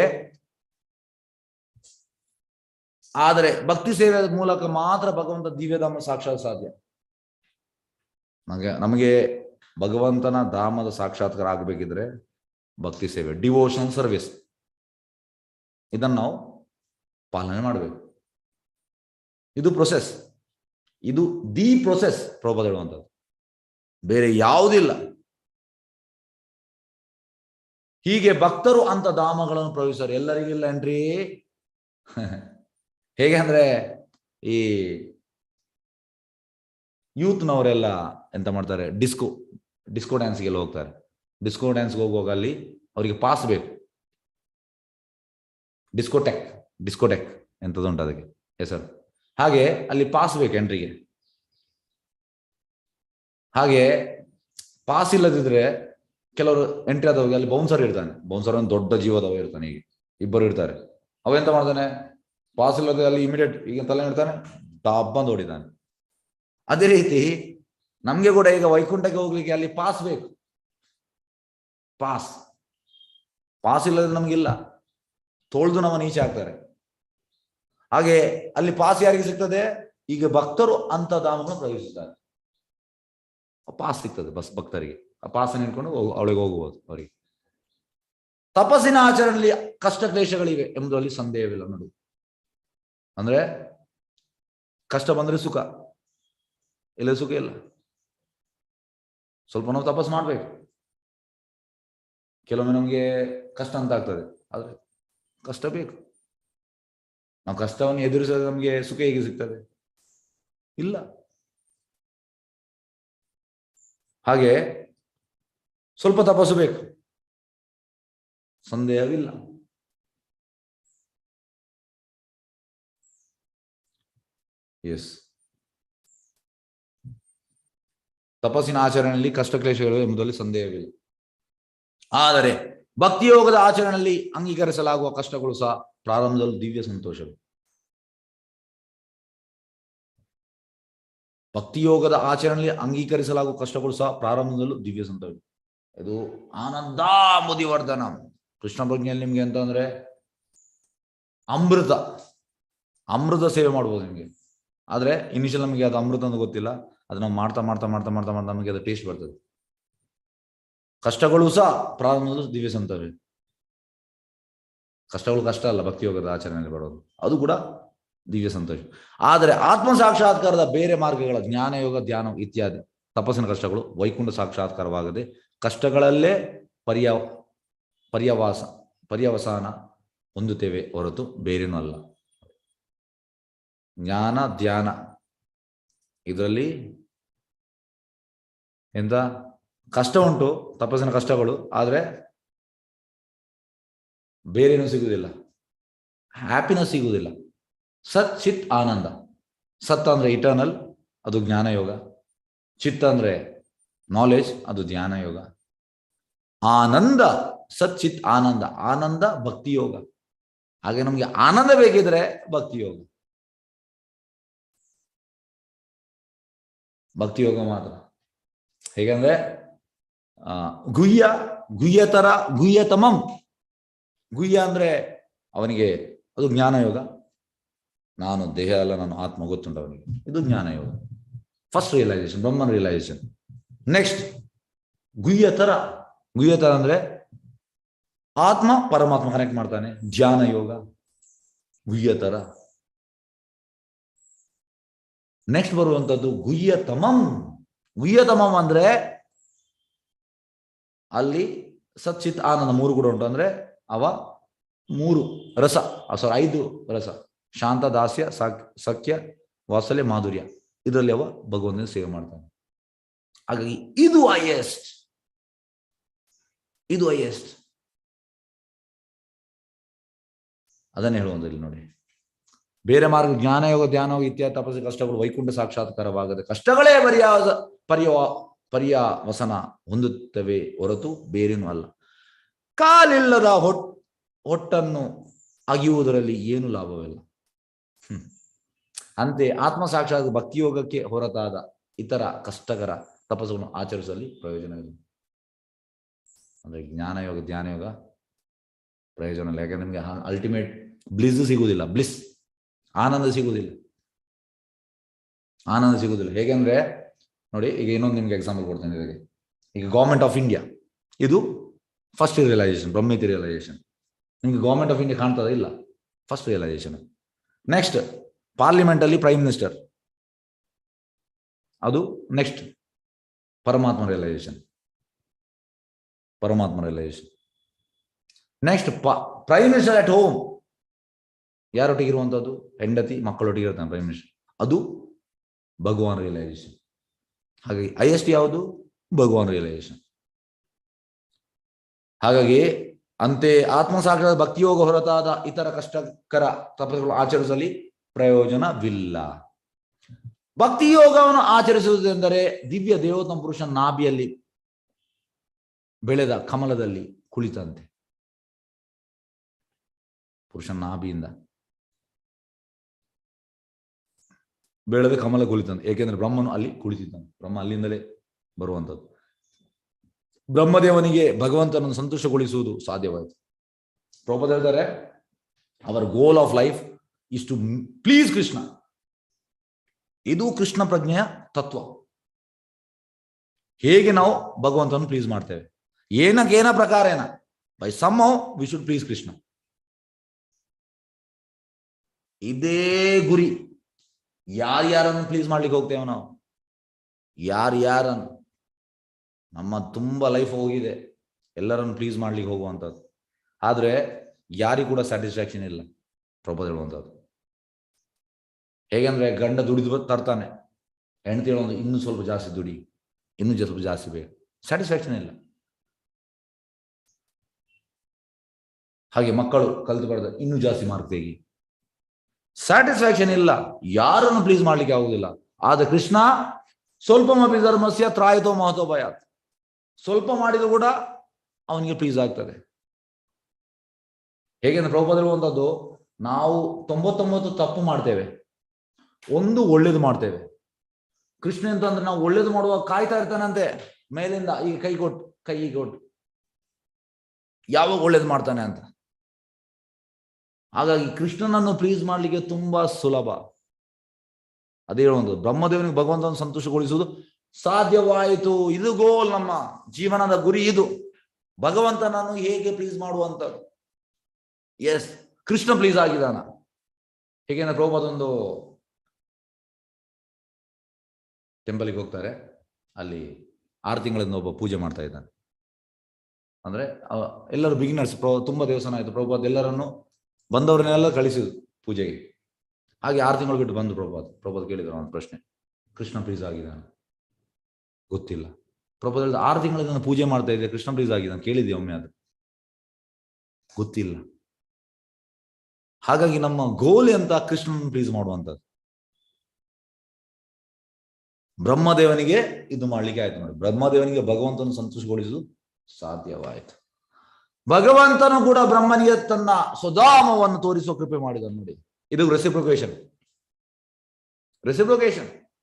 ಆದರೆ ಭಕ್ತಿ ಸೇವೆಯ ಮೂಲಕ ಮಾತ್ರ ಭಗವಂತ ದಿವ್ಯಧಾಮ ಸಾಕ್ಷಾತ್ ಸಾಧ್ಯ. ನಮಗೆ ಭಗವಂತನ ಧಾಮದ ಸಾಕ್ಷಾತ್ಕಾರ ಆಗಬೇಕಿದ್ರೆ ಭಕ್ತಿ ಸೇವೆ, ಡಿವೋಷನಲ್ ಸರ್ವಿಸ್. ಇದನ್ನು ನಾವು ಪಾಲನೆ ಮಾಡಬೇಕು. ಇದು ಪ್ರೊಸೆಸ್, ಇದು ದಿ ಪ್ರೊಸೆಸ್ ಪ್ರಭುಪಾದ ಹೇಳುವಂಥದ್ದು, ಬೇರೆ ಯಾವುದಿಲ್ಲ. ಹೀಗೆ ಭಕ್ತರು ಅಂತ ಧಾಮಗಳನ್ನು ಪ್ರವೇಶಿಸರು. ಎಲ್ಲರಿಗಿಲ್ಲ ಏನ್ರಿ? ಹೇಗೆ ಅಂದ್ರೆ ಈ ಯೂತ್ನವರೆಲ್ಲ ಎಂತ ಮಾಡ್ತಾರೆ, ಡಿಸ್ಕೋ ಡ್ಯಾನ್ಸ್ಗೆಲ್ಲ ಹೋಗ್ತಾರೆ. ಡಿಸ್ಕೋ ಡ್ಯಾನ್ಸ್ಗೆ ಹೋಗುವಾಗ ಅಲ್ಲಿ ಅವರಿಗೆ ಪಾಸ್ ಬೇಕು. ಡಿಸ್ಕೋಟೆಕ್ ಎಂಥದ್ದುಂಟು ಅದಕ್ಕೆ ಹೆಸರು. ಹಾಗೆ ಅಲ್ಲಿ ಪಾಸ್ ಬೇಕು ಎಂಟ್ರಿಗೆ. ಹಾಗೆ ಪಾಸ್ ಇಲ್ಲದಿದ್ರೆ ಕೆಲವರು ಎಂಟ್ರಿ ಆದವಾಗ ಅಲ್ಲಿ ಬೌನ್ಸರ್ ಇರ್ತಾನೆ. ಬೌನ್ಸರ್ ಒಂದು ದೊಡ್ಡ ಜೀವದವ ಇರ್ತಾನೆ. ಈಗ ಇಬ್ಬರು ಇರ್ತಾರೆ. ಅವೆಂತ ಮಾಡ್ತಾನೆ, ಪಾಸ್ ಇಲ್ಲದೆ ಅಲ್ಲಿ ಇಮಿಡಿಯೇಟ್ ಈಗ ತಲೆ ಇಡ್ತಾನೆ, ಡಬ್ಬಂದು ಹೊಡಿತಾನೆ. ಅದೇ ರೀತಿ ನಮ್ಗೆ ಕೂಡ ಈಗ ವೈಕುಂಠಕ್ಕೆ ಹೋಗ್ಲಿಕ್ಕೆ ಅಲ್ಲಿ ಪಾಸ್ ಬೇಕು. ಪಾಸ್ ಇಲ್ಲದೆ ನಮಗಿಲ್ಲ, ತೋಳ್ದು ನಮ್ಮ ನೀಚೆ ಆಗ್ತಾರೆ. ಹಾಗೆ ಅಲ್ಲಿ ಪಾಸ್ ಯಾರಿಗೆ ಸಿಗ್ತದೆ? ಈಗ ಭಕ್ತರು ಅಂತ ಧಾಮಗಳನ್ನು ಪ್ರವೇಶಿಸ್ತಾರೆ, ಪಾಸ್ ಸಿಗ್ತದೆ ಭಕ್ತರಿಗೆ. ಆ ಪಾಸ್ ನಿಂತ್ಕೊಂಡು ಅವಳಿಗೆ ಹೋಗಬಹುದು ಅವರಿಗೆ. ತಪಸ್ಸಿನ ಆಚರಣೆಯಲ್ಲಿ ಕಷ್ಟ ಕ್ಲೇಶಗಳಿವೆ ಎಂಬುದರಲ್ಲಿ ಸಂದೇಹವಿಲ್ಲ. ನೋಡಿ, ಅಂದ್ರೆ ಕಷ್ಟ ಬಂದ್ರೆ ಸುಖ, ಇಲ್ಲ ಸುಖ ಇಲ್ಲ. ಸ್ವಲ್ಪ ನಾವು ತಪಸ್ಸು ಮಾಡ್ಬೇಕು. ಕೆಲವೊಮ್ಮೆ ನಮಗೆ ಕಷ್ಟ ಅಂತ ಆಗ್ತದೆ, ಆದ್ರೆ ಕಷ್ಟ ಬೇಕು. ನಾವು ಕಷ್ಟವನ್ನು ಎದುರಿಸಿದ್ರೆ ನಮಗೆ ಸುಖ ಹೇಗೆ ಸಿಗ್ತದೆ? ಇಲ್ಲ. ಹಾಗೆ ಸ್ವಲ್ಪ ತಪಸ್ಸು ಬೇಕು, ಸಂದೇಹವಿಲ್ಲ. ಎಸ್, ತಪಸ್ಸಿನ ಆಚರಣೆಯಲ್ಲಿ ಕಷ್ಟ ಕ್ಲೇಶಗಳು ಎಂಬುದರಲ್ಲಿ ಸಂದೇಹವಿಲ್ಲ. ಆದರೆ ಭಕ್ತಿಯೋಗದ ಆಚರಣೆಯಲ್ಲಿ ಅಂಗೀಕರಿಸಲಾಗುವ ಕಷ್ಟಗಳು ಸಹ ಪ್ರಾರಂಭದಲ್ಲಿ ದಿವ್ಯ ಸಂತೋಷಗಳು. ಭಕ್ತಿಯೋಗದ ಆಚರಣೆಯಲ್ಲಿ ಅಂಗೀಕರಿಸಲಾಗುವ ಕಷ್ಟಗಳು ಸಹ ಪ್ರಾರಂಭದಲ್ಲೂ ದಿವ್ಯ ಸಂತೋಷ. ಇದು ಆನಂದ ಮುದಿವರ್ಧನ ಕೃಷ್ಣ ಪ್ರಜ್ಞೆಯಲ್ಲಿ ನಿಮ್ಗೆ ಅಂತಂದ್ರೆ ಅಮೃತ ಸೇವೆ ಮಾಡ್ಬೋದು ನಿಮ್ಗೆ. ಆದ್ರೆ ಇನಿಷಿಯಲ್ ನಮಗೆ ಅದು ಅಮೃತ ಅಂತ ಗೊತ್ತಿಲ್ಲ. ಅದು ನಾವು ಮಾಡ್ತಾ ಮಾಡ್ತಾ ಮಾಡ್ತಾ ಮಾಡ್ತಾ ಮಾಡ್ತಾ ನಮಗೆ ಅದು ಟೇಸ್ಟ್ ಬರ್ತದೆ. ಕಷ್ಟಗಳು ಸಹ ಪ್ರಾರಂಭದಲ್ಲೂ ದಿವ್ಯ ಸಂತೋಷ. ಕಷ್ಟಗಳು ಕಷ್ಟ ಅಲ್ಲ, ಭಕ್ತಿಯೋಗದ ಆಚರಣೆಯಲ್ಲಿ ಬರೋದು, ಅದು ಕೂಡ ದಿವ್ಯ ಸಂತೋಷ. ಆದರೆ ಆತ್ಮ ಸಾಕ್ಷಾತ್ಕಾರದ ಬೇರೆ ಮಾರ್ಗಗಳ ಜ್ಞಾನಯೋಗ, ಧ್ಯಾನ ಇತ್ಯಾದಿ ತಪಸ್ಸಿನ ಕಷ್ಟಗಳು ವೈಕುಂಠ ಸಾಕ್ಷಾತ್ಕಾರವಾಗದೆ ಕಷ್ಟಗಳಲ್ಲೇ ಪರ್ಯವಸಾನ ಹೊಂದುತ್ತೇವೆ ಹೊರತು ಬೇರೇನೂ ಅಲ್ಲ. ಜ್ಞಾನ ಧ್ಯಾನ ಇದರಲ್ಲಿ ಎಂತ ಕಷ್ಟ ಉಂಟು, ತಪಸ್ಸಿನ ಕಷ್ಟಗಳು, ಆದರೆ ಬೇರೇನೂ ಸಿಗುವುದಿಲ್ಲ, ಹ್ಯಾಪಿನೆಸ್ ಸಿಗುವುದಿಲ್ಲ. ಸತ್ ಚಿತ್ ಆನಂದ. ಸತ್ ಅಂದ್ರೆ ಇಟರ್ನಲ್, ಅದು ಜ್ಞಾನಯೋಗ. ಚಿತ್ ಅಂದ್ರೆ ನಾಲೆಜ್, ಅದು ಧ್ಯಾನ ಯೋಗ. ಆನಂದ, ಸತ್ ಚಿತ್ ಆನಂದ, ಆನಂದ ಭಕ್ತಿ ಯೋಗ. ಹಾಗೆ ನಮ್ಗೆ ಆನಂದ ಬೇಕಿದ್ರೆ ಭಕ್ತಿ ಯೋಗ, ಭಕ್ತಿ ಯೋಗ ಮಾತ್ರ. ಹೇಗಂದ್ರೆ ಗುಹ್ಯತರ ಗುಹ್ಯತಮಂ. ಗುಹ್ಯ ಅಂದ್ರೆ ಅವನಿಗೆ ಅದು ಜ್ಞಾನ ಯೋಗ. ನಾನು ದೇಹ ಅಲ್ಲ, ನಾನು ಆತ್ಮ ಗೊತ್ತುಂಟು ಅವನಿಗೆ, ಇದು ಜ್ಞಾನ ಯೋಗ. First realisation, Brahman realisation. Next ಗುಹ್ಯತರ ಅಂದ್ರೆ ಆತ್ಮ ಪರಮಾತ್ಮ ಕನೆಕ್ಟ್ ಮಾಡ್ತಾನೆ, ಧ್ಯಾನ ಯೋಗ, ಗುಹ್ಯತರ. ನೆಕ್ಸ್ಟ್ ಬರುವಂತದ್ದು ಗುಹ್ಯತಮಂ. ಗುಹ್ಯತಮಂ ಅಂದ್ರೆ ಅಲ್ಲಿ ಸಚ್ಚಿತ್ ಆನಂದ ಮೂರು ಕೂಡ ಉಂಟು. ಅಂದ್ರೆ ಅವ ಮೂರು ರಸ, 5 ರಸ: ಶಾಂತ, ದಾಸ್ಯ, ಸಖ್ಯ, ವಾತ್ಸಲ್ಯ, ಮಾಧುರ್ಯ. ಇದರಲ್ಲಿ ಅವ ಭಗವಂತನ ಸೇವೆ ಮಾಡ್ತಾನೆ. ಹಾಗಾಗಿ ಇದು ಹೈಯೆಸ್ಟ್. ಅದನ್ನೇ ಹೇಳುವಂಥದ್ದು ನೋಡಿ. ಬೇರೆ ಮಾರ್ಗ ಜ್ಞಾನಯೋಗ, ಧ್ಯಾನಯೋಗ ಇತ್ಯಾದಿ ತಪಸ್ಸು ಕಷ್ಟಗಳು ವೈಕುಂಠ ಸಾಕ್ಷಾತ್ಕಾರವಾಗದೆ ಕಷ್ಟಗಳೇ ಪರ್ಯವಸನ ಹೊಂದುತ್ತವೆ ಹೊರತು ಬೇರೇನೂ ಅಲ್ಲ. ಕಾಲಿಲ್ಲದ ಹೊಟ್ಟನ್ನು ಅಗಿಯುವುದರಲ್ಲಿ ಏನು ಲಾಭವಿಲ್ಲ. ಅಂತೆ ಆತ್ಮ ಸಾಕ್ಷಾತ್ ಭಕ್ತಿಯೋಗಕ್ಕೆ ಹೊರತಾದ ಇತರ ಕಷ್ಟಕರ ತಪಸ್ಸುಗಳನ್ನು ಆಚರಿಸಲು ಪ್ರಯೋಜನವಿಲ್ಲ. ಅಂದ್ರೆ ಜ್ಞಾನಯೋಗ, ಧ್ಯಾನಯೋಗ ಪ್ರಯೋಜನ ಇಲ್ಲ. ಯಾಕಂದ್ರೆ ನಿಮಗೆ ಅಲ್ಟಿಮೇಟ್ ಬ್ಲಿಸ್ ಸಿಗುವುದಿಲ್ಲ, ಆನಂದ ಸಿಗುವುದಿಲ್ಲ. ಹೇಗೆಂದ್ರೆ ನೋಡಿ, ಈಗ ಇನ್ನೊಂದು ನಿಮ್ಗೆ ಎಕ್ಸಾಂಪಲ್ ಕೊಡ್ತೇನೆ. ಈಗ ಗೌರ್ಮೆಂಟ್ ಆಫ್ ಇಂಡಿಯಾ ಇದು ಫಸ್ಟ್ ರಿಯಲೈಸೇಷನ್, ಬ್ರಹ್ಮಿತಿ ರಿಯಲೈಸೇಷನ್. ನಿಮಗೆ ಗೌರ್ಮೆಂಟ್ ಆಫ್ ಇಂಡಿಯಾ ಕಾಣ್ತದ? ಇಲ್ಲ, ಫಸ್ಟ್ ರಿಯಲೈಸೇಷನ್. ನೆಕ್ಸ್ಟ್ ಪಾರ್ಲಿಮೆಂಟ್ ಅಲ್ಲಿ ಪ್ರೈಮ್ ಮಿನಿಸ್ಟರ್, ಅದು ನೆಕ್ಸ್ಟ್ ಪರಮಾತ್ಮ ರಿಯಲೈಸೇಷನ್. ಪರಮಾತ್ಮ realisation. Next prime minister at home, ಯಾರೊಟ್ಟಿಗೆ ಇರುವಂತದ್ದು? ಹೆಂಡತಿ ಮಕ್ಕಳೊಟ್ಟಿಗೆ ಇರ್ತಾನೆ ಪ್ರೈಮ್ ಮಿನಿಸ್ಟರ್, ಅದು ಭಗವಾನ್ ರಿಯಲೈಸೇಷನ್. ಹಾಗಾಗಿ ಹೈಯೆಸ್ಟ್ ಯಾವುದು? ಭಗವಾನ್ ರಿಯಲೈಸೇಷನ್. ಹಾಗಾಗಿ ಅಂತೆ ಆತ್ಮಸಾಕ್ಷಾತ್ ಭಕ್ತಿಯೋಗ ಹೊರತಾದ ಇತರ ಕಷ್ಟಕರ ತಪಸ್ಸುಗಳು ಆಚರಿಸಲಿ ಪ್ರಯೋಜನವಿಲ್ಲ. ಭಕ್ತಿಯೋಗವನ್ನು ಆಚರಿಸುವುದೆಂದರೆ ದಿವ್ಯ ದೇವೋತ್ತಮ ಪುರುಷನ ನಾಭಿಯಲ್ಲಿ ಬೆಳೆದ ಕಮಲದಲ್ಲಿ ಕುಳಿತಂತೆ. ಪುರುಷನ ನಾಭಿಯಿಂದ ಬೆಳೆದ ಕಮಲ ಕುಳಿತಂತೆ. ಏಕೆಂದ್ರೆ ಬ್ರಹ್ಮನು ಅಲ್ಲಿ ಕುಳಿತಿದ್ದಾನೆ, ಬ್ರಹ್ಮ ಅಲ್ಲಿಂದಲೇ ಬರುವಂಥದ್ದು. ಬ್ರಹ್ಮದೇವನಿಗೆ ಭಗವಂತನನ್ನು ಸಂತುಷ್ಟಗೊಳಿಸುವುದು ಸಾಧ್ಯವಾಯಿತು. ಪ್ರಭುಪಾದ ಹೇಳ್ತಾರೆ, our goal of life is to please Krishna. ಇದು ಕೃಷ್ಣ ಪ್ರಜ್ಞೆಯ ತತ್ವ. ಹೇಗೆ ನಾವು ಭಗವಂತನನ್ನು ಪ್ಲೀಸ್ ಮಾಡ್ತೇವೆ, ಏನಕ್ಕೇನ ಪ್ರಕಾರೇನ, by somehow we should please Krishna. ಇದೇ ಗುರಿ. ಯಾರ್ಯಾರನ್ನು ಪ್ಲೀಸ್ ಮಾಡ್ಲಿಕ್ಕೆ ಹೋಗ್ತೇವೆ ನಾವು? ಯಾರ್ಯಾರನ್ನು? ನಮ್ಮ ತುಂಬಾ ಲೈಫ್ ಹೋಗಿದೆ ಎಲ್ಲರನ್ನು ಪ್ಲೀಸ್ ಮಾಡ್ಲಿಕ್ಕೆ ಹೋಗುವಂಥದ್ದು. ಆದ್ರೆ ಯಾರಿಗೂ ಕೂಡ ಸ್ಯಾಟಿಸ್ಫ್ಯಾಕ್ಷನ್ ಇಲ್ಲ ಪ್ರಭುಪಾದ ಹೇಳುವಂಥದ್ದು. ಹೇಗೆಂದ್ರೆ ಗಂಡ ದುಡಿದು ತರ್ತಾನೆ, ಹೆಂಡತಿ ಹೇಳೋದು ಇನ್ನೂ ಸ್ವಲ್ಪ ಜಾಸ್ತಿ ದುಡಿ, ಇನ್ನೂ ಸ್ವಲ್ಪ ಜಾಸ್ತಿ ಬೇಕು, ಸ್ಯಾಟಿಸ್ಫ್ಯಾಕ್ಷನ್ ಇಲ್ಲ. ಹಾಗೆ ಮಕ್ಕಳು ಕಲಿತು ಬರ್ತದೆ, ಇನ್ನೂ ಜಾಸ್ತಿ ಮಾರ್ಕ್ ತೆಗಿ, ಸ್ಯಾಟಿಸ್ಫ್ಯಾಕ್ಷನ್ ಇಲ್ಲ. ಯಾರನ್ನು ಪ್ಲೀಸ್ ಮಾಡ್ಲಿಕ್ಕೆ ಆಗುದಿಲ್ಲ. ಆದ್ರೆ ಕೃಷ್ಣ ಸ್ವಲ್ಪಮಪಿ ಧರ್ಮಸ್ಯ ತ್ರಾಯತೋ ಮಹತೋ ಭಯಾತ್, ಸ್ವಲ್ಪ ಮಾಡಿದ್ರು ಕೂಡ ಅವನಿಗೆ ಪ್ಲೀಸ್ ಆಗ್ತದೆ. ಹೇಗೆಂದ್ರೆ ಪ್ರಭುಪಾದ ಹೇಳುವಂಥದ್ದು, ನಾವು 99 ತಪ್ಪು ಮಾಡ್ತೇವೆ, ಒಂದು ಒಳ್ಳೇದು ಮಾಡ್ತೇವೆ. ಕೃಷ್ಣ ಅಂತಂದ್ರೆ ನಾವು ಒಳ್ಳೇದು ಮಾಡುವಾಗ ಕಾಯ್ತಾ ಇರ್ತಾನಂತೆ ಮೇಲಿಂದ, ಈಗ ಕೈ ಕೊಟ್ಟು ಯಾವಾಗ ಒಳ್ಳೇದು ಮಾಡ್ತಾನೆ ಅಂತ. ಹಾಗಾಗಿ ಕೃಷ್ಣನನ್ನು ಪ್ಲೀಸ್ ಮಾಡ್ಲಿಕ್ಕೆ ತುಂಬಾ ಸುಲಭ. ಅದೇ ಹೇಳುವಂಥದ್ದು, ಬ್ರಹ್ಮದೇವನಿಗೆ ಭಗವಂತನ ಸಂತೋಷಗೊಳಿಸುವುದು ಸಾಧ್ಯವಾಯಿತು. ಇದು ಗೋಲ್, ನಮ್ಮ ಜೀವನದ ಗುರಿ ಇದು, ಭಗವಂತನನ್ನು ಹೇಗೆ ಪ್ಲೀಸ್ ಮಾಡುವಂಥದ್ದು. ಎಸ್, ಕೃಷ್ಣ ಪ್ಲೀಸ್ ಆಗಿದ್ದಾನ. ಹೇಗೆಂದ್ರೆ ಪ್ರಭುಪಾದ ಒಂದು ಟೆಂಪಲ್ಗೆ ಹೋಗ್ತಾರೆ, ಅಲ್ಲಿ 6 ತಿಂಗಳಿಂದ ಒಬ್ಬ ಪೂಜೆ ಮಾಡ್ತಾ ಇದ್ದಾನೆ. ಅಂದ್ರೆ ಎಲ್ಲರೂ ಬಿಗಿನರ್ಸ್, ತುಂಬಾ ದೇವಸ್ಥಾನ ಆಯ್ತು. ಪ್ರಭುಪಾದ ಎಲ್ಲರನ್ನು ಬಂದವರನ್ನೆಲ್ಲ ಕಳಿಸಿದ್ರು ಪೂಜೆಗೆ. ಹಾಗೆ 6 ತಿಂಗಳು ಬಿಟ್ಟು ಬಂದು ಪ್ರಭುಪಾದ ಕೇಳಿದ್ರು ಒಂದು ಪ್ರಶ್ನೆ, ಕೃಷ್ಣ ಪ್ಲೀಸ್ ಆಗಿದ್ದಾನೆ? ಗೊತ್ತಿಲ್ಲ. ಪ್ರಭುಪಾದ ಹೇಳಿದ, 6 ತಿಂಗಳಿಂದ ಪೂಜೆ ಮಾಡ್ತಾ ಇದ್ದೆ, ಕೃಷ್ಣ ಪ್ಲೀಸ್ ಆಗಿದ್ದಾನೆ ಕೇಳಿದ್ದೆ ಒಮ್ಮೆ? ಅದು ಗೊತ್ತಿಲ್ಲ. ಹಾಗಾಗಿ ನಮ್ಮ ಗೋಲ್ ಅಂತ ಕೃಷ್ಣನ ಪ್ಲೀಸ್ ಮಾಡುವಂಥದ್ದು. ಬ್ರಹ್ಮದೇವನಿಗೆ ಇದು ಮಾಡ್ಲಿಕ್ಕೆ ಆಯ್ತು ನೋಡಿ. ಬ್ರಹ್ಮದೇವನಿಗೆ ಭಗವಂತನ ಸಂತೋಷಗೊಳಿಸುವುದು ಸಾಧ್ಯವಾಯಿತು. ಭಗವಂತನು ಕೂಡ ಬ್ರಹ್ಮನಿಗೆ ತನ್ನ ಸ್ವಧಾಮವನ್ನು ತೋರಿಸುವ ಕೃಪೆ ಮಾಡಿದನು ನೋಡಿ. ಇದು ರೆಸಿಪ್ರೊಕೇಶನ್.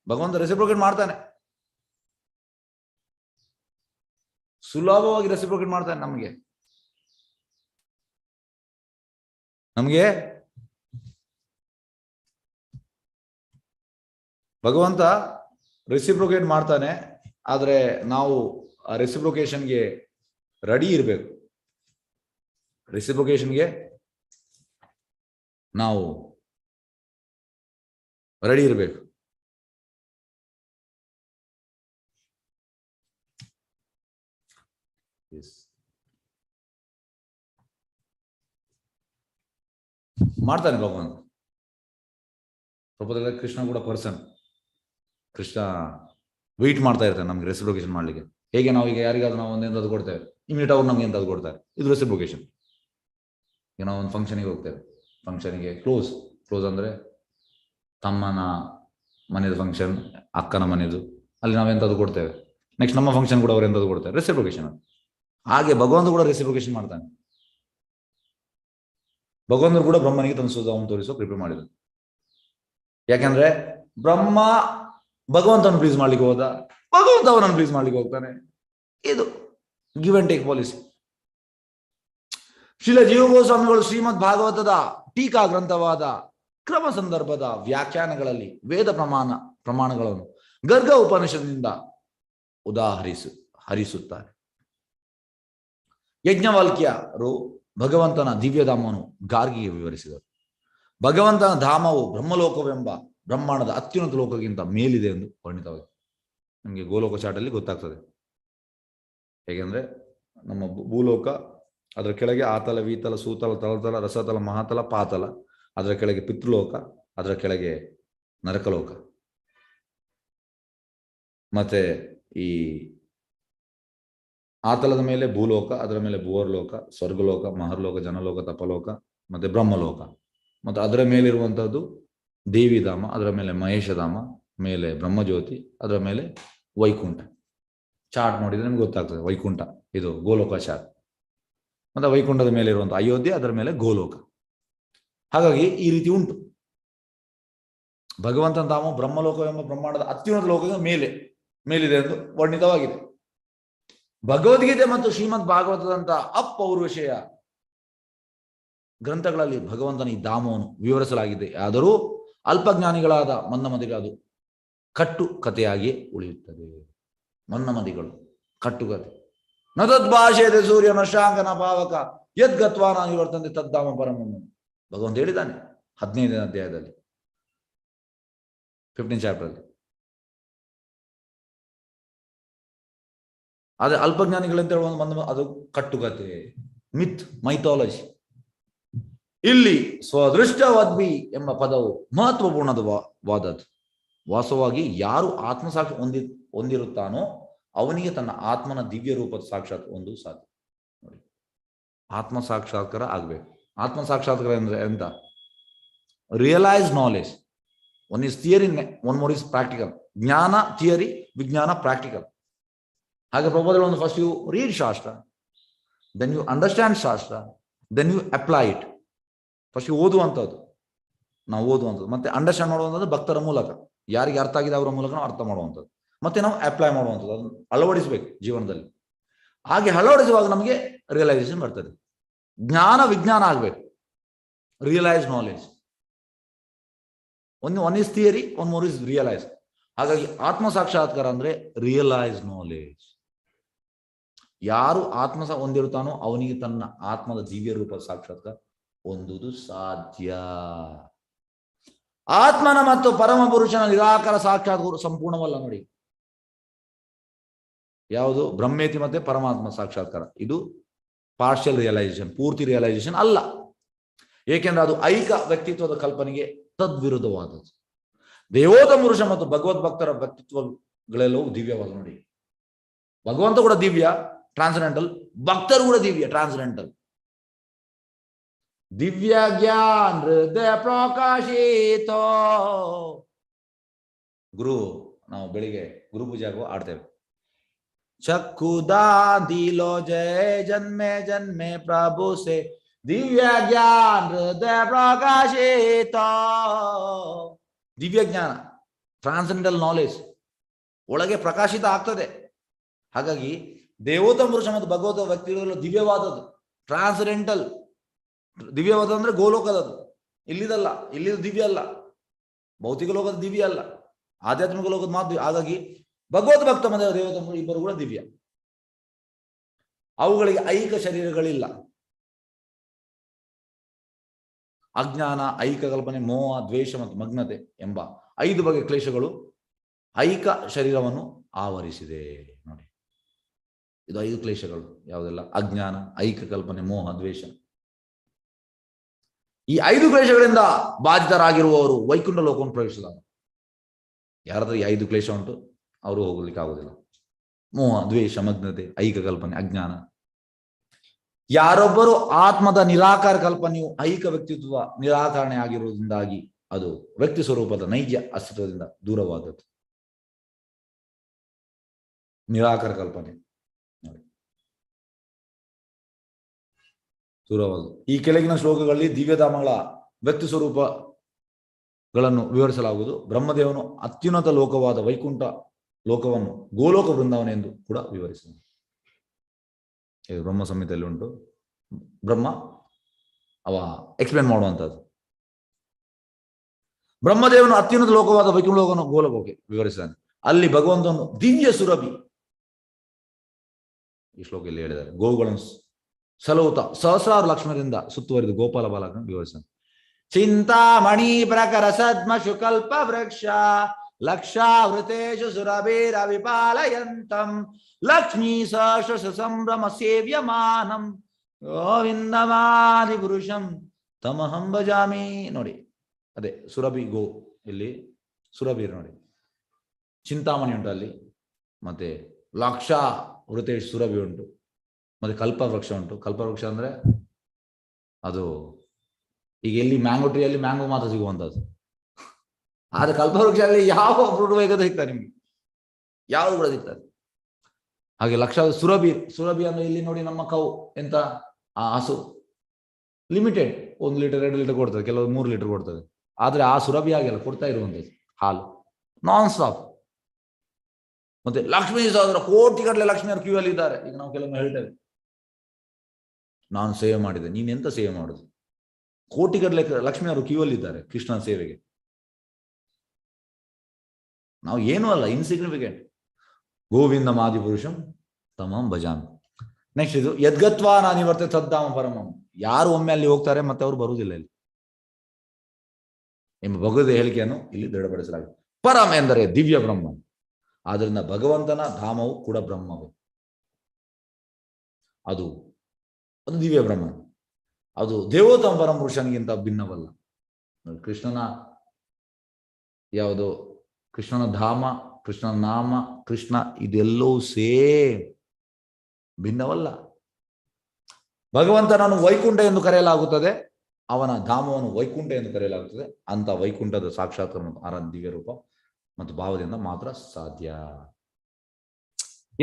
ಭಗವಂತ ರೆಸಿಪ್ರೊಕೇಟ್ ಮಾಡ್ತಾನೆ, ಸುಲಭವಾಗಿ ರೆಸಿಪ್ರೊಕೇಟ್ ಮಾಡ್ತಾನೆ. ನಮಗೆ ಭಗವಂತ ರೆಸಿಪ್ರೊಕೇಟ್ ಮಾಡ್ತಾನೆ. ಆದ್ರೆ ನಾವು ಆ ರೆಸಿಪ್ರೊಕೇಶನ್ಗೆ ರೆಡಿ ಇರಬೇಕು. ರೆಸಿಪ್ರೊಕೇಶನ್ಗೆ ನಾವು ರೆಡಿ ಇರಬೇಕು. ಮಾಡ್ತಾನೆ ಭಗವಂತ. ಪ್ರಭುಪಾದ ಕೃಷ್ಣ ಕೂಡ ಪರ್ಸನ್. ಕೃಷ್ಣ ವೆಯ್ಟ್ ಮಾಡ್ತಾ ಇರ್ತಾನೆ ನಮ್ಗೆ ರೆಸಿಪ್ರೊಕೇಶನ್ ಮಾಡ್ಲಿಕ್ಕೆ. ಹೇಗೆ ನಾವು ಈಗ ಯಾರಿಗಾದ್ರೂ ನಾವು ಒಂದೆಂತದ್ದು ಕೊಡ್ತೇವೆ, ಇಮಿಡಿಯೇಟ್ ಅವ್ರು ನಮ್ಗೆ ಎಂತದ್ದು ಕೊಡ್ತಾರೆ, ಇದು ರೆಸಿಪ್ರೊಕೇಶನ್. ಈಗ ನಾವು ಒಂದು ಫಂಕ್ಷನಿಗೆ ಹೋಗ್ತೇವೆ, ಫಂಕ್ಷನಿಗೆ ಕ್ಲೋಸ್ ಅಂದ್ರೆ ತಮ್ಮನ ಮನೆಯದು ಫಂಕ್ಷನ್, ಅಕ್ಕನ ಮನೆಯದು, ಅಲ್ಲಿ ನಾವೆಂತದ್ದು ಕೊಡ್ತೇವೆ. ನೆಕ್ಸ್ಟ್ ನಮ್ಮ ಫಂಕ್ಷನ್ ಕೂಡ ಅವ್ರು ಎಂತದ್ದು ಕೊಡ್ತಾರೆ, ರೆಸಿಪ್ರೊಕೇಶನ್. ಹಾಗೆ ಭಗವಂತ ಕೂಡ ರೆಸಿಪ್ರೊಕೇಶನ್ ಮಾಡ್ತಾನೆ. ಭಗವಂತರು ಕೂಡ ಬ್ರಹ್ಮನಿಗೆ ತನ್ನ ಸ್ವಭಾವವನ್ನು ತೋರಿಸೋ ಕೃಪೆ ಮಾಡಿದ್ರು. ಯಾಕಂದ್ರೆ ಬ್ರಹ್ಮ ಭಗವಂತನ ಪ್ಲೀಸ್ ಮಾಡ್ಲಿಕ್ಕೆ ಹೋದ, ಭಗವಂತ ಅವನನ್ನು ಪ್ಲೀಸ್ ಮಾಡ್ಲಿಕ್ಕೆ ಹೋಗ್ತಾನೆ. ಇದು give and take policy. Srila ಜೀವಗೋಸ್ವಾಮಿಗಳು ಶ್ರೀಮದ್ ಭಾಗವತದ ಟೀಕಾ ಗ್ರಂಥವಾದ ಕ್ರಮ ಸಂದರ್ಭದ ವ್ಯಾಖ್ಯಾನಗಳಲ್ಲಿ ವೇದ ಪ್ರಮಾಣಗಳನ್ನು ಗರ್ಗ ಉಪನಿಷತ್ನಿಂದ ಹರಿಸುತ್ತಾರೆ. ಯಜ್ಞವಲ್ಕ್ಯರು ಭಗವಂತನ ದಿವ್ಯಧಾಮವನ್ನು ಗಾರ್ಗಿಗೆ ವಿವರಿಸಿದರು. ಭಗವಂತನ ಧಾಮವು ಬ್ರಹ್ಮಲೋಕವೆಂಬ ಬ್ರಹ್ಮಾಂಡದ ಅತ್ಯುನ್ನತ ಲೋಕಕ್ಕಿಂತ ಮೇಲಿದೆ ಎಂದು ವರ್ಣಿತವಾಗಿದೆ. ನಮಗೆ ಗೋಲೋಕ ಚಾಟಲ್ಲಿ ಗೊತ್ತಾಗ್ತದೆ. ಹೇಗೆಂದ್ರೆ ನಮ್ಮ ಭೂಲೋಕ, ಅದರ ಕೆಳಗೆ ಆತಲ, ವೀತಲ, ಸೂತಲ, ತಲತಲ, ರಸತಲ, ಮಹಾತಲ, ಪಾತಲ, ಅದರ ಕೆಳಗೆ ಪಿತೃಲೋಕ, ಅದರ ಕೆಳಗೆ ನರಕಲೋಕ. ಮತ್ತೆ ಈ ಆತಲದ ಮೇಲೆ ಭೂಲೋಕ, ಅದರ ಮೇಲೆ ಭೂವರ್ಲೋಕ, ಸ್ವರ್ಗಲೋಕ, ಮಹರ್ಲೋಕ, ಜನಲೋಕ, ತಪಲೋಕ, ಮತ್ತೆ ಬ್ರಹ್ಮಲೋಕ. ಮತ್ತು ಅದರ ಮೇಲಿರುವಂಥದ್ದು ದೇವಿಧಾಮ, ಅದರ ಮೇಲೆ ಮಹೇಶಧಾಮ, ಮೇಲೆ ಬ್ರಹ್ಮಜ್ಯೋತಿ, ಅದರ ಮೇಲೆ ವೈಕುಂಠ. ಚಾರ್ಟ್ ನೋಡಿದ್ರೆ ನಿಮ್ಗೆ ಗೊತ್ತಾಗ್ತದೆ. ವೈಕುಂಠ ಇದು ಗೋಲೋಕ ಚಾರ್ಟ್. ಮತ್ತೆ ವೈಕುಂಠದ ಮೇಲೆ ಇರುವಂಥ ಅಯೋಧ್ಯೆ, ಅದರ ಮೇಲೆ ಗೋಲೋಕ. ಹಾಗಾಗಿ ಈ ರೀತಿ ಉಂಟು. ಭಗವಂತನ ಧಾಮ ಬ್ರಹ್ಮಲೋಕವೆಂಬ ಬ್ರಹ್ಮಾಂಡದ ಅತ್ಯುನ್ನತ ಲೋಕದ ಮೇಲಿದೆ ಎಂದು ವರ್ಣಿತವಾಗಿದೆ. ಭಗವದ್ಗೀತೆ ಮತ್ತು ಶ್ರೀಮದ್ ಭಾಗವತದಂತಹ ಅಪೌರುಷೇಯ ಗ್ರಂಥಗಳಲ್ಲಿ ಭಗವಂತನ ಈ ಧಾಮವನ್ನು ವಿವರಿಸಲಾಗಿದೆ. ಆದರೂ ಅಲ್ಪಜ್ಞಾನಿಗಳಾದ ಮನ್ನಮದಿಗಳು ಅದು ಕಟ್ಟು ಕಥೆಯಾಗಿಯೇ ಉಳಿಯುತ್ತದೆ. ಮನ್ನಮದಿಗಳು ಕಟ್ಟುಕತೆ. ನ ತದ್ಭಾಷೆಯದೆ ಸೂರ್ಯನ ಶಾಂಕನ ಭಾವಕ ಯದ್ಗತ್ವಾನ ನಿವರ್ತಂತೆ ತದ್ದಾಮ ಪರಮನ್ನು. ಭಗವಂತ ಹೇಳಿದ್ದಾನೆ 15ನೇ ಅಧ್ಯಾಯದಲ್ಲಿ, 15th ಚಾಪ್ಟರ್ ಅಲ್ಲಿ. ಆದ್ರೆ ಅಲ್ಪಜ್ಞಾನಿಗಳಂತ ಹೇಳುವ ಅದು ಕಟ್ಟುಕತೆ, ಮಿತ್, ಮೈಥಾಲಜಿ. ಇಲ್ಲಿ ಸ್ವದೃಷ್ಟವದ್ಭಿ ಎಂಬ ಪದವು ಮಹತ್ವಪೂರ್ಣವಾದದ್ದು. ವಾಸ್ತವವಾಗಿ ಯಾರು ಆತ್ಮಸಾಕ್ಷಿ ಹೊಂದಿರುತ್ತಾನೋ ಅವನಿಗೆ ತನ್ನ ಆತ್ಮನ ದಿವ್ಯ ರೂಪದ ಸಾಕ್ಷಾತ್ ಒಂದು ಸಾಧ್ಯ. ನೋಡಿ, ಆತ್ಮ ಸಾಕ್ಷಾತ್ಕಾರ ಆಗ್ಬೇಕು. ಆತ್ಮ ಸಾಕ್ಷಾತ್ಕಾರ ಅಂದ್ರೆ ಎಂತ? Realise knowledge. One is theory, one more is practical. ಜ್ಞಾನ ಥಿಯರಿ, ವಿಜ್ಞಾನ ಪ್ರಾಕ್ಟಿಕಲ್. ಹಾಗೆ ಪ್ರಬೋಧಗಳು ಒಂದು first you read shastra, then you understand shastra, then you apply it. First you ಓದುವಂಥದ್ದು, ನಾವು ಓದುವಂಥದ್ದು, ಮತ್ತೆ ಅಂಡರ್ಸ್ಟ್ಯಾಂಡ್ ಮಾಡುವಂಥದ್ದು ಭಕ್ತರ ಮೂಲಕ, ಯಾರಿಗೆ ಅರ್ಥ ಆಗಿದೆ ಅವರ ಮೂಲಕ ನಾವು ಅರ್ಥ ಮಾಡುವಂಥದ್ದು, ಮತ್ತೆ ನಾವು ಅಪ್ಲೈ ಮಾಡುವಂಥದ್ದು, ಅದನ್ನು ಅಳವಡಿಸಬೇಕು ಜೀವನದಲ್ಲಿ. ಹಾಗೆ ಅಳವಡಿಸುವಾಗ ನಮಗೆ ರಿಯಲೈಸೇಷನ್ ಬರ್ತದೆ. ಜ್ಞಾನ ವಿಜ್ಞಾನ ಆಗಬೇಕು, realise knowledge. One is theory, one more is realise. ಹಾಗಾಗಿ ಆತ್ಮ ಸಾಕ್ಷಾತ್ಕಾರ ಅಂದ್ರೆ ರಿಯಲೈಸ್ ನಾಲೆಜ್. ಯಾರು ಆತ್ಮ ಹೊಂದಿರುತ್ತಾನೋ ಅವನಿಗೆ ತನ್ನ ಆತ್ಮದ ದಿವ್ಯ ರೂಪ ಸಾಕ್ಷಾತ್ಕಾರ ಹೊಂದುವುದು ಸಾಧ್ಯ. ಆತ್ಮನ ಮತ್ತು ಪರಮ ಪುರುಷನ ನಿರಾಕಾರ ಸಾಕ್ಷಾತ್ಕಾರ ಸಂಪೂರ್ಣವಲ್ಲ. ನೋಡಿ, ಯಾವುದು? ಬ್ರಹ್ಮೇತಿ ಮತ್ತೆ ಪರಮಾತ್ಮ ಸಾಕ್ಷಾತ್ಕಾರ, ಇದು ಪಾರ್ಷಿಯಲ್ ರಿಯಲೈಸೇಷನ್, ಪೂರ್ತಿ ರಿಯಲೈಸೇಷನ್ ಅಲ್ಲ. ಏಕೆಂದ್ರೆ ಅದು ಐಕ ವ್ಯಕ್ತಿತ್ವದ ಕಲ್ಪನೆಗೆ ತದ್ವಿರುದ್ಧವಾದದ್ದು. ದೇವೋತ ಪುರುಷ ಮತ್ತು ಭಗವದ್ಭಕ್ತರ ವ್ಯಕ್ತಿತ್ವಗಳೆಲ್ಲವೂ ದಿವ್ಯವಾದ. ನೋಡಿ, ಭಗವಂತ ಕೂಡ ದಿವ್ಯ, ಟ್ರಾನ್ಸೆಂಡೆಂಟಲ್. ಭಕ್ತರು ಕೂಡ ದಿವ್ಯ, ಟ್ರಾನ್ಸೆಂಡೆಂಟಲ್. ದಿವ್ಯ ಜ್ಞಾನ ಹೃದಯ ಪ್ರಕಾಶಿತ. ಗುರು, ನಾವು ಬೆಳಿಗ್ಗೆ ಗುರು ಪೂಜೆ ಆಗುವ ಆಡ್ತೇವೆ. ಚಕ್ಕುದಾ ದಿಲೋ ಜಯ ಜನ್ಮೆ ಜನ್ಮೆ ಪ್ರಭು ಸೆ ದಿವ್ಯ ಜ್ಞಾನ ಹೃದಯ ಪ್ರಕಾಶಿತ. ದಿವ್ಯ ಜ್ಞಾನ, ಟ್ರಾನ್ಸೆಂಡೆಂಟಲ್ ನಾಲೆಜ್ ಒಳಗೆ ಪ್ರಕಾಶಿತ ಆಗ್ತದೆ. ಹಾಗಾಗಿ ದೇವೋತ್ತಮ ಪುರುಷ ಮತ್ತು ಭಗವತ ವ್ಯಕ್ತಿಗಳು ದಿವ್ಯವಾದದ್ದು, ಟ್ರಾನ್ಸೆಂಡೆಂಟಲ್. ದಿವ್ಯವಾದ ಅಂದ್ರೆ ಗೋಲೋಕದದ್ದು, ಇಲ್ಲಿದಲ್ಲ. ಇಲ್ಲಿದು ದಿವ್ಯ ಅಲ್ಲ, ಭೌತಿಕ ಲೋಕದ ದಿವ್ಯ ಅಲ್ಲ, ಆಧ್ಯಾತ್ಮಿಕ ಲೋಕದ ಮಾತ್ರ. ಹಾಗಾಗಿ ಭಗವತ್ ಭಕ್ತ ಮತ್ತು ದೇವೋತ್ತಮ ಇಬ್ಬರು ಕೂಡ ದಿವ್ಯ. ಅವುಗಳಿಗೆ ಐಕ ಶರೀರಗಳಿಲ್ಲ. ಅಜ್ಞಾನ, ಐಕ ಕಲ್ಪನೆ, ಮೋಹ, ದ್ವೇಷ ಮತ್ತು ಮಗ್ನತೆ ಎಂಬ 5 ಬಗೆಯ ಕ್ಲೇಶಗಳು ಐಕ ಶರೀರವನ್ನು ಆವರಿಸಿದೆ. ನೋಡಿ, ಇದು 5 ಕ್ಲೇಶಗಳು ಯಾವುದೆಲ್ಲ? ಅಜ್ಞಾನ, ಐಕ ಕಲ್ಪನೆ, ಮೋಹ, ದ್ವೇಷ. ಈ 5 ಕ್ಲೇಶಗಳಿಂದ ಬಾಧಿತರಾಗಿರುವವರು ವೈಕುಂಠ ಲೋಕವನ್ನು ಪ್ರವೇಶಿಸಿದಾಗ, ಯಾರಾದ್ರೂ ಈ 5 ಕ್ಲೇಶ ಉಂಟು ಅವರು ಹೋಗ್ಲಿಕ್ಕೆ ಆಗುದಿಲ್ಲ. ಮೋಹ, ದ್ವೇಷ, ಮಗ್ನತೆ, ಐಕ ಕಲ್ಪನೆ, ಅಜ್ಞಾನ. ಯಾರೊಬ್ಬರು ಆತ್ಮದ ನಿರಾಕಾರ ಕಲ್ಪನೆಯು ಐಕ ವ್ಯಕ್ತಿತ್ವ ನಿರಾಕರಣೆ ಆಗಿರುವುದರಿಂದಾಗಿ ಅದು ವ್ಯಕ್ತಿ ಸ್ವರೂಪದ ನೈಜ ಅಸ್ತಿತ್ವದಿಂದ ದೂರವಾದದ್ದು. ನಿರಾಕಾರ ಕಲ್ಪನೆ ದೂರವಾದದ್ದು. ಈ ಕೆಳಗಿನ ಶ್ಲೋಕಗಳಲ್ಲಿ ದಿವ್ಯಧಾಮಗಳ ವ್ಯಕ್ತಿ ಸ್ವರೂಪಗಳನ್ನು ವಿವರಿಸಲಾಗುವುದು. ಬ್ರಹ್ಮದೇವನು ಅತ್ಯುನ್ನತ ಲೋಕವಾದ ವೈಕುಂಠ ಲೋಕವನ್ನು ಗೋಲೋಕ ಬೃಂದಾವನ ಎಂದು ಕೂಡ ವಿವರಿಸಿದ. ಇದು ಬ್ರಹ್ಮ ಸಂಹಿತೆಯಲ್ಲಿ ಉಂಟು. ಬ್ರಹ್ಮ ಅವ ಎಕ್ಸ್ಪ್ಲೇನ್ ಮಾಡುವಂಥದ್ದು. ಬ್ರಹ್ಮದೇವನು ಅತ್ಯುನ್ನತ ಲೋಕವಾದ ವೈಕುಂಠ ಲೋಕವನ್ನು ಗೋಲೋಕಕ್ಕೆ ವಿವರಿಸಿದ್ದಾನೆ. ಅಲ್ಲಿ ಭಗವಂತನು ದಿವ್ಯ ಸುರಭಿ, ಈ ಶ್ಲೋಕದಲ್ಲಿ ಹೇಳಿದ್ದಾರೆ, ಗೋವುಗಳನ್ನು ಸಲೋತ ಸಹಸ್ರಾರು ಲಕ್ಷ್ಮಣರಿಂದ ಸುತ್ತುವರಿದು ಗೋಪಾಲ ಬಾಲಕನ ವಿವರಿಸ ಚಿಂತಾಮಣಿ ಪ್ರಕರ ಸದ್ಮಶು ಕಲ್ಪ ವೃಕ್ಷ ಲಕ್ಷಾವೃತೇಶು ಸುರಭೀರ ವಿಪಾಲಯಂತಂ ಲಕ್ಷ್ಮೀ ಸಹಸ್ರ ಸಂಭ್ರಮ ಸೇವ್ಯಮಾನಂ ಗೋವಿಂದಮಾದಿ ಪುರುಷಂ ತಮಹಂ ಭಜಾಮಿ. ನೋಡಿ ಅದೇ ಸುರಭಿ ಗೋ, ಇಲ್ಲಿ ಸುರಭೀರ್ ನೋಡಿ, ಚಿಂತಾಮಣಿ ಉಂಟು ಅಲ್ಲಿ, ಮತ್ತೆ ಲಕ್ಷ ವೃತೇಶ್ ಸುರಭಿ ಉಂಟು, ಮತ್ತೆ ಕಲ್ಪವೃಕ್ಷ ಉಂಟು. ಕಲ್ಪವೃಕ್ಷ ಅಂದ್ರೆ ಅದು ಈಗ ಎಲ್ಲಿ ಮ್ಯಾಂಗೋ ಟ್ರೀಯಲ್ಲಿ ಮ್ಯಾಂಗೋ ಮಾತ್ರ ಸಿಗುವಂಥದ್ದು, ಆದ್ರೆ ಕಲ್ಪವೃಕ್ಷದಲ್ಲಿ ಯಾವ ಫ್ರೂಟ್ ಬೇಕಾದ್ರೂ ಸಿಗ್ತದೆ ನಿಮ್ಗೆ, ಯಾವುದು ಕೂಡ ಸಿಗ್ತದೆ. ಹಾಗೆ ಲಕ್ಷ ಸುರಭಿ, ಸುರಭಿ ಅಂದ್ರೆ ಇಲ್ಲಿ ನೋಡಿ ನಮ್ಮ ಕೌ ಎಂತ ಆ ಹಸು ಲಿಮಿಟೆಡ್ 1 ಲೀಟರ್ 2 ಲೀಟರ್ ಕೊಡ್ತದೆ, ಕೆಲವು 3 ಲೀಟರ್ ಕೊಡ್ತದೆ. ಆದ್ರೆ ಆ ಸುರಭಿ ಆಗಿಲ್ಲ, ಕೊಡ್ತಾ ಇರುವಂಥದ್ದು ಹಾಲು ನಾನ್ ಸ್ಟಾಪ್. ಮತ್ತೆ ಲಕ್ಷ್ಮೀ ಸಹೋದರ ಕೋಟಿಗಟ್ಟಲೆ ಲಕ್ಷ್ಮಿಯವರು ಕ್ಯೂ ಅಲ್ಲಿ ಇದ್ದಾರೆ. ಈಗ ನಾವು ಕೆಲವೊಮ್ಮೆ ಹೇಳ್ತೇವೆ, ನಾನು ಸೇವೆ ಮಾಡಿದೆ, ನೀನ್ ಎಂತ ಸೇವೆ ಮಾಡುದು? ಕೋಟಿಗಟ್ಟಲೆ ಲಕ್ಷ್ಮಿಯವರು ಕ್ಯೂ ಅಲ್ಲಿ ಇದ್ದಾರೆ ಕೃಷ್ಣನ ಸೇವೆಗೆ. ನಾವು ಏನೂ ಅಲ್ಲ, ಇನ್ಸಿಗ್ನಿಫಿಕೆಂಟ್. ಗೋವಿಂದ ಮಾದಿ ಪುರುಷಂ ತಮಂ ಭಜಾಮಿ. ನೆಕ್ಸ್ಟ್ ಇದು ಯದ್ಗತ್ವಾ ನಾನಿವರ್ತೆ ತದ್ದಾಮ ಪರಮಂ. ಯಾರು ಒಮ್ಮೆ ಅಲ್ಲಿ ಹೋಗ್ತಾರೆ ಮತ್ತೆ ಅವರು ಬರುವುದಿಲ್ಲ ಇಲ್ಲಿ ಎಂಬ ಭಗವದ್ ಹೇಳಿಕೆಯನ್ನು ಇಲ್ಲಿ ದೃಢಪಡಿಸಲಾಗಿದೆ. ಪರಂ ಎಂದರೆ ದಿವ್ಯ ಬ್ರಹ್ಮ, ಆದ್ರಿಂದ ಭಗವಂತನ ಧಾಮವು ಕೂಡ ಬ್ರಹ್ಮವೇ. ಅದು ದಿವ್ಯ ಬ್ರಹ್ಮ, ಅದು ದೇವೋತ್ತಮ ಪರಮ ಪುರುಷನಿಗಿಂತ ಭಿನ್ನವಲ್ಲ. ಕೃಷ್ಣನ ಯಾವುದು ಕೃಷ್ಣನ ಧಾಮ, ಕೃಷ್ಣನ ನಾಮ, ಕೃಷ್ಣ ಇದೆಲ್ಲವೂ ಸೇಮ್, ಭಿನ್ನವಲ್ಲ. ಭಗವಂತನನ್ನು ವೈಕುಂಠ ಎಂದು ಕರೆಯಲಾಗುತ್ತದೆ, ಅವನ ಧಾಮವನ್ನು ವೈಕುಂಠ ಎಂದು ಕರೆಯಲಾಗುತ್ತದೆ. ಅಂತ ವೈಕುಂಠದ ಸಾಕ್ಷಾತ್ಕಾರ ಆರಾಧ್ಯ ದಿವ್ಯ ರೂಪ ಮತ್ತು ಭಾವದಿಂದ ಮಾತ್ರ ಸಾಧ್ಯ.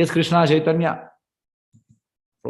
ಎಸ್ ಕೃಷ್ಣ ಚೈತನ್ಯ